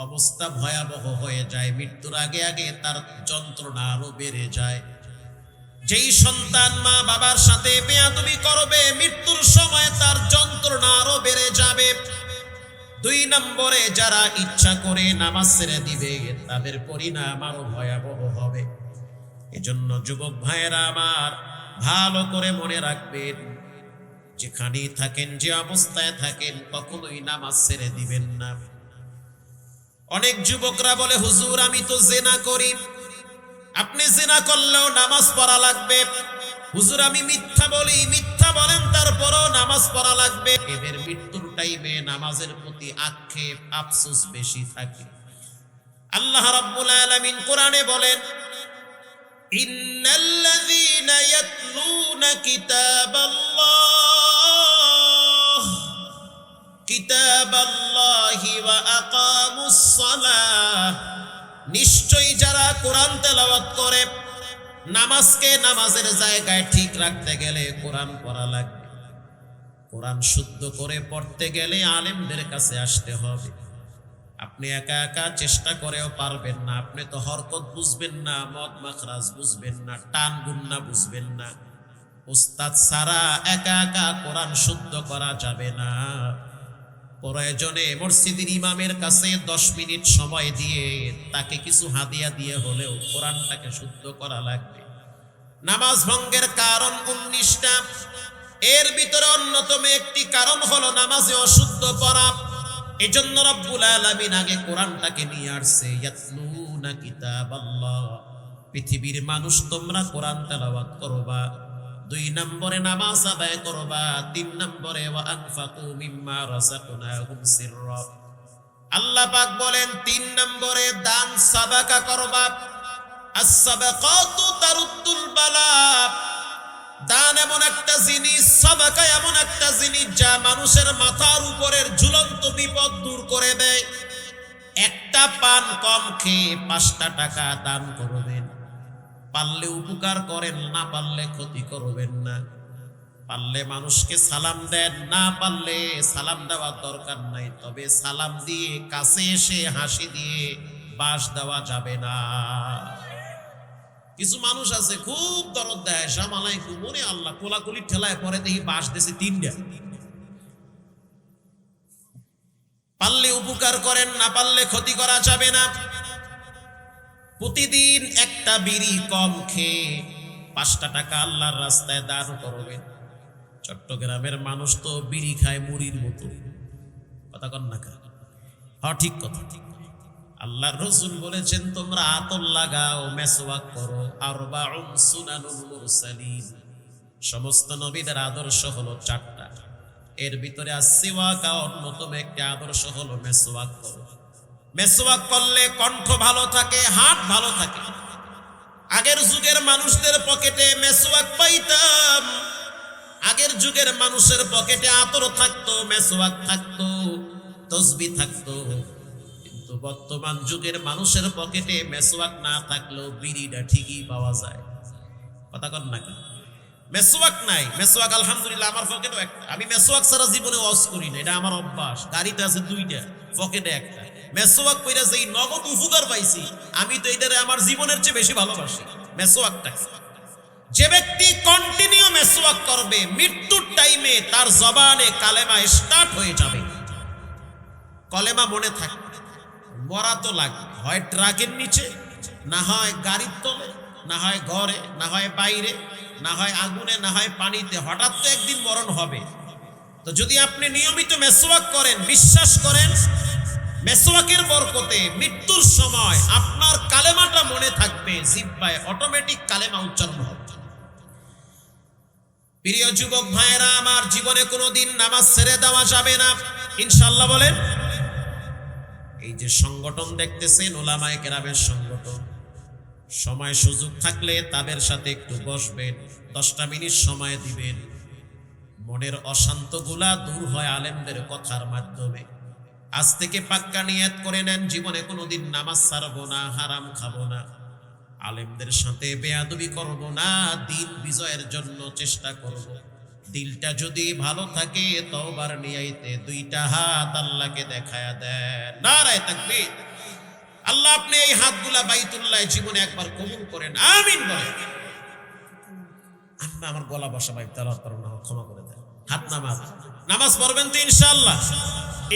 অবস্থা ভয়াবহ হয়ে যায়। মৃত্যুর আগে আগে তার যন্ত্রণা আরো বেড়ে যায়। যেই সন্তান মা বাবার সাথে বেয়াদবি করবে মৃত্যুর সময় তার যন্ত্রণা আরো বেড়ে যাবে। 2 নম্বরে যারা ইচ্ছা করে নামাজ ছেড়ে দিবে তাদের পরিণাম আরো ভয়াবহ হবে। এজন্য যুবক ভাইয়েরা আমার ভালো করে মনে রাখবেন, যেখানেই থাকেন যে অবস্থায় থাকেন কখনোই নামাজ ছেড়ে দিবেন না। অনেক যুবকরা বলে হুজুর আমি তো জিনা করি। আপনি জিনা করলেও নামাজ পড়া লাগবে। হুজুর আমি মিথ্যা বলি, মিথ্যা বলেন তারপরও নামাজ পড়া লাগবে। এদের মৃত্যুর টাইমে নামাজের প্রতি আক্ষেপ আফসোস বেশি থাকে। আল্লাহ রাব্বুল আলামিন কোরআনে বলেন, ইন্নাল্লাযীনা ইয়াতলুনা কিতাবাল্লাহি ওয়া আকামুস সালাহ, নিশ্চয়ই যারা কোরআন তেলাওয়াত করে, নামাজকে নামাজের জায়গায় ঠিক রাখতে গেলে কোরআন পড়া লাগবে। কোরআন শুদ্ধ করে পড়তে গেলে আলেমদের কাছে আসতে হবে। আপনি একা একা চেষ্টা করেও পারবেন না। আপনি তো হরকত বুঝবেন না, মদ মাখরাজ বুঝবেন না, টান গুন্না বুঝবেন না। উস্তাদ ছাড়া একা একা কোরআন শুদ্ধ করা যাবে না। প্রয়োজনে মসজিদের ইমামের কাছে 10 মিনিট সময় দিয়ে তাকে কিছু হাদিয়া দিয়ে হলেও কোরআনটাকে শুদ্ধ করা লাগবে। নামাজ ভঙ্গের কারণ 19টা। এর ভিতরে অন্যতম একটি কারণ হলো নামাজে অশুদ্ধ পড়া। এজন্য রব্বুল আলামিন আগে কোরআনটাকে নিয়ে আসছে, ইয়াতলুনা কিতাবাল্লাহ, পৃথিবীর মানুষ তোমরা কোরআন তেলাওয়াত করবা। 2 নম্বরে নামাজ আদায় করবা। 3 নম্বরে ওয়া আনফাকু মিম্মা রাযাকনাহুম সিররা। আল্লাহ পাক বলেন 3 নম্বরে দান সাদাকা করবা। আস-সাদাকাতু তারুদ্দুল বালা। দান এমন একটা জিনিস, সাদাকা এমন একটা জিনিস যা মানুষের মাথার উপরের ঝুলন্ত বিপদ দূর করে দেয়। একটা পান কম খেয়ে 5টা টাকা দান করবেন। পারলে উপকার করেন, না পারলে ক্ষতি করবেন না। পারলে মানুষকে সালাম দেন, না পারলে সালাম দেওয়ার দরকার নাই। তবে সালাম দিয়ে কাছে এসে হাসি দিয়ে বাস দেওয়া যাবে না। কিছু মানুষ আছে খুব দরদ দেয়, সালাম আলাইকুম, ওরে আল্লাহ, কোলাকুলি ঠেলায় পরে দেখি বাস দিয়েছে 3টা। পারলে উপকার করেন, না পারলে ক্ষতি করা যাবে না। প্রতিদিন একটা বিড়ি কম খেয়ে 5টা টাকা আল্লাহর রাস্তায় দান করবেন। চট্টগ্রামের মানুষ তো বিড়ি খায় মুড়ির মতো, কথা কন না? হ্যাঁ, ঠিক কথা। আল্লাহর রাসূল বলেছেন তোমরা আতর লাগাও, মেসওয়াক করো। আরবাউন সুনানুল মুরসালিন, সমস্ত নবীদের আদর্শ হলো 4টা। এর ভিতরে আসিওয়াক অন্যতম একটি আদর্শ হলো মেসওয়াক করো। মেসওয়াক করলে কণ্ঠ ভালো থাকে, হাত ভালো থাকে। আগের যুগের মানুষদের পকেটে মেসওয়াক পাইতাম। আগের যুগের মানুষের পকেটে আতর থাকতো, মেসওয়াক থাকতো, তসবিহ থাকতো। কিন্তু বর্তমান যুগের মানুষের পকেটে মেসওয়াক না থাকলেও বিড়িটা ঠিকই পাওয়া যায়, কথা কন না? মেসওয়াক নাই। মেসওয়াক আলহামদুলিল্লাহ আমার পকেটেও একটা। আমি মেসওয়াক ছাড়া জীবনে ওয়াজ করি না, এটা আমার অভ্যাস। গাড়িতে আছে 2টা, পকেটে একটা। মেসওয়াক কইরা যেই নগদ উপকার পাইছি, আমি তো এটারে আমার জীবনের চেয়ে বেশি ভালোবাসি মেসওয়াকটা। যে ব্যক্তি কন্টিনিউ মেসওয়াক করবে, মৃত্যুর টাইমে তার জবানে কালেমা স্টার্ট হয়ে যাবে। কলেমা মনে থাকবে। মরা তো লাগবে, হয় ট্রাকের নিচে, না হয় গাড়ির তলে, না হয় ঘরে, না হয় বাইরে, না হয় আগুনে, না হয় পানিতে। হঠাৎ তো একদিন মরণ হবে। তো যদি আপনি নিয়মিত মেসওয়াক করেন, বিশ্বাস করেন মেসওয়াকের বরকতে মৃত্যুর সময় আপনার কালেমাটা মনে থাকবে, জিহ্বায় অটোমেটিক কালেমা উচ্চারণ হবে। প্রিয় যুবক ভাইয়েরা আমার, জীবনে কোনোদিন নামাজ ছেড়ে দেওয়া যাবে না, ইনশাআল্লাহ বলেন। এই যে সংগঠন দেখতেছেন, ওলামায়ে কেরামের সংগঠন, সময় সুযোগ থাকলে তাদের সাথে একটু বসবেন, 10টা মিনিট সময় দিবেন। মনের অশান্তগুলা দূর হয় আলেমদের কথার মাধ্যমে। আজ থেকে পাক্কা নিয়ত করে নেন, জীবনে কোনোদিন নামাজ ছাড়বো না, হারাম খাবো না, আলেমদের সাথে বেয়াদবি করব না, দিন বিজয়ের জন্য চেষ্টা করব। দিলটা যদি ভালো থাকে তওবার নিয়াইতে 2টা হাত আল্লাহকে দেখায়া দেন। নারায়ে তাকবীর। আল্লাহ আপনি এই হাতগুলা বাইতুল্লাহ জীবনে একবার কবুল করেন, আমিন বলেন। আম্মা আমার গলা বসা ভাই, তেলাওয়াত করুন, ক্ষমা করে দেন। হাত নামাজ, নামাজ পড়বেন তো ইনশাআল্লাহ?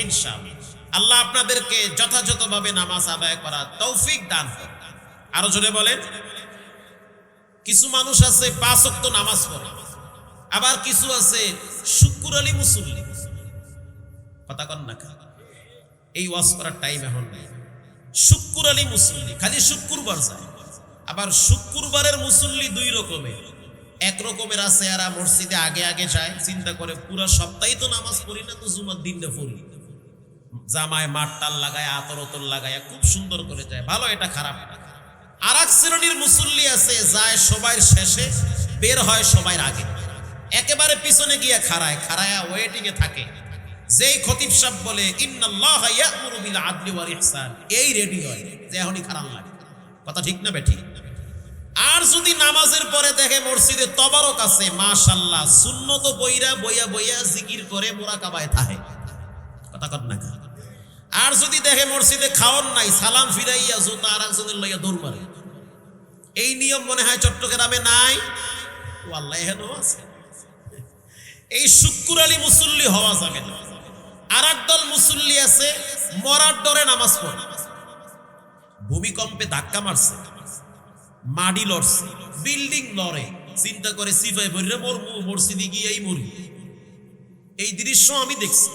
ইনশাআল্লাহ। আল্লাহ আপনাদেরকে যথাযথভাবে নামাজ আদায় করার তৌফিক দান করুন। আরো জোরে বলেন। কিছু মানুষ আছে 5 ওয়াক্ত নামাজ পড়ে, আবার কিছু আছে শুকুর আলী মুসল্লি, কথা কন না? এই ওয়াজ করার টাইম এখন নেই। শুক্কুর আলী মুসল্লি খালি শুক্রবার যায়। আবার শুক্রবারের মুসল্লি দুই রকমের। এক রকমের আছে এরা মসজিদে আগে আগে যায়, চিন্তা করে পুরো সপ্তাহে তো নামাজ পড়ি না, তো জুমার দিনটা পড়ি, জামায় মাঠটাল লাগায় আতর অতর লাগায় খুব সুন্দর করে যায়, ভালো, এটা খারাপ না। আর এক শ্রেণীর মুসল্লি আছে যায় সবার শেষে, বের হয় সবার আগে, একেবারে পিছনে গিয়ে খাড়ায় খাড়ায় ওয়েটিং এ থাকে। যেই খতিব সাহেব বলে ইন্নাল্লাহা ইয়া'মুরু বিল আদলি ওয়াল ইহসান, এই রেডি হয় যে এখনই খারাপ লাগে। কথা ঠিক না বেঠিক? আর যদি নামাজের পরে দেখে মসজিদে তবারক আছে, মাশাআল্লাহ, সুন্নত বইরা বইয়া বইয়া জিকির করে মুরাকাবায় থাকে। কথা কর না? আর যদি দেখে মসজিদে খাওয়ার নাই, সালাম ফিরাইয়া জুতা আর একজনের লইয়া দৌড় মারে। এই নিয়ম মনে হয় চট্টগ্রামে নাই, ও আল্লাহ এখানেও আছে। এই শুক্কুর আলী মুসল্লি হওয়া যাবে না। আর একদল মুসল্লি আছে মরার ডরে নামাজ পড়ে। ভূমিকম্পে ধাক্কা মারছে, মাটি লড়ছে, বিল্ডিং লড়ে, চিন্তা করে সিফাই ভরে মরমু, মসজিদে গিয়েই মরি। এই দৃশ্য আমি দেখছি।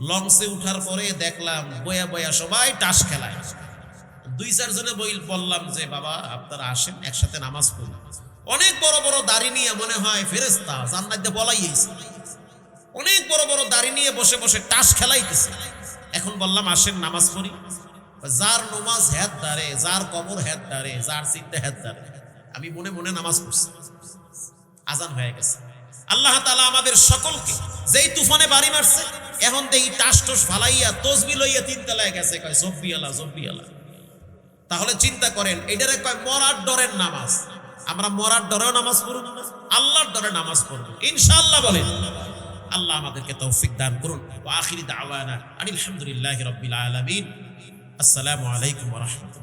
লঞ্চে উঠার পরে দেখলাম বয়া বয়া সবাই টাস খেলায়। দুই চারজনে বললাম যে বাবা আপনারা আসেন একসাথে নামাজ পড়ি। অনেক বড় বড় দাড়ি নিয়ে মনে হয় ফেরেশতা জান্নাতে বলাইছে, অনেক বড় বড় দাড়ি নিয়ে বসে বসে টাস খেলাইতেছে। এখন বললাম আসেন নামাজ পড়ি। যার নমাজ হেদ দাঁড়ে, যার কবর হেদ দাঁড়ে, যার চিন্তা হেদ দাঁড়ে। আমি মনে মনে নামাজ পড়ছি, আজান হয়ে গেছে। আল্লাহ তাআলা আমাদের সকলকে, যেই তুফানে বাড়ি মারছে এখন দেখি টাস টোস ফালাইয়া তসবি লইয়া তিন তলায় গেছে, কয় জব্বি আলা জব্বি আলা। তাহলে চিন্তা করেন, এটারে কয় মরার ডরের নামাজ। আমরা মরার ডরেও নামাজ পড়ব না, আল্লাহর ডরে নামাজ পড়ব ইনশাআল্লাহ। বলেন আল্লাহ আমাদেরকে তৌফিক দান করুন। ওয়া আখিরি দাওয়ানা আলহামদুলিল্লাহি রাব্বিল আলামিন। আসসালামু আলাইকুম ওয়া রাহমাতুল্লাহ।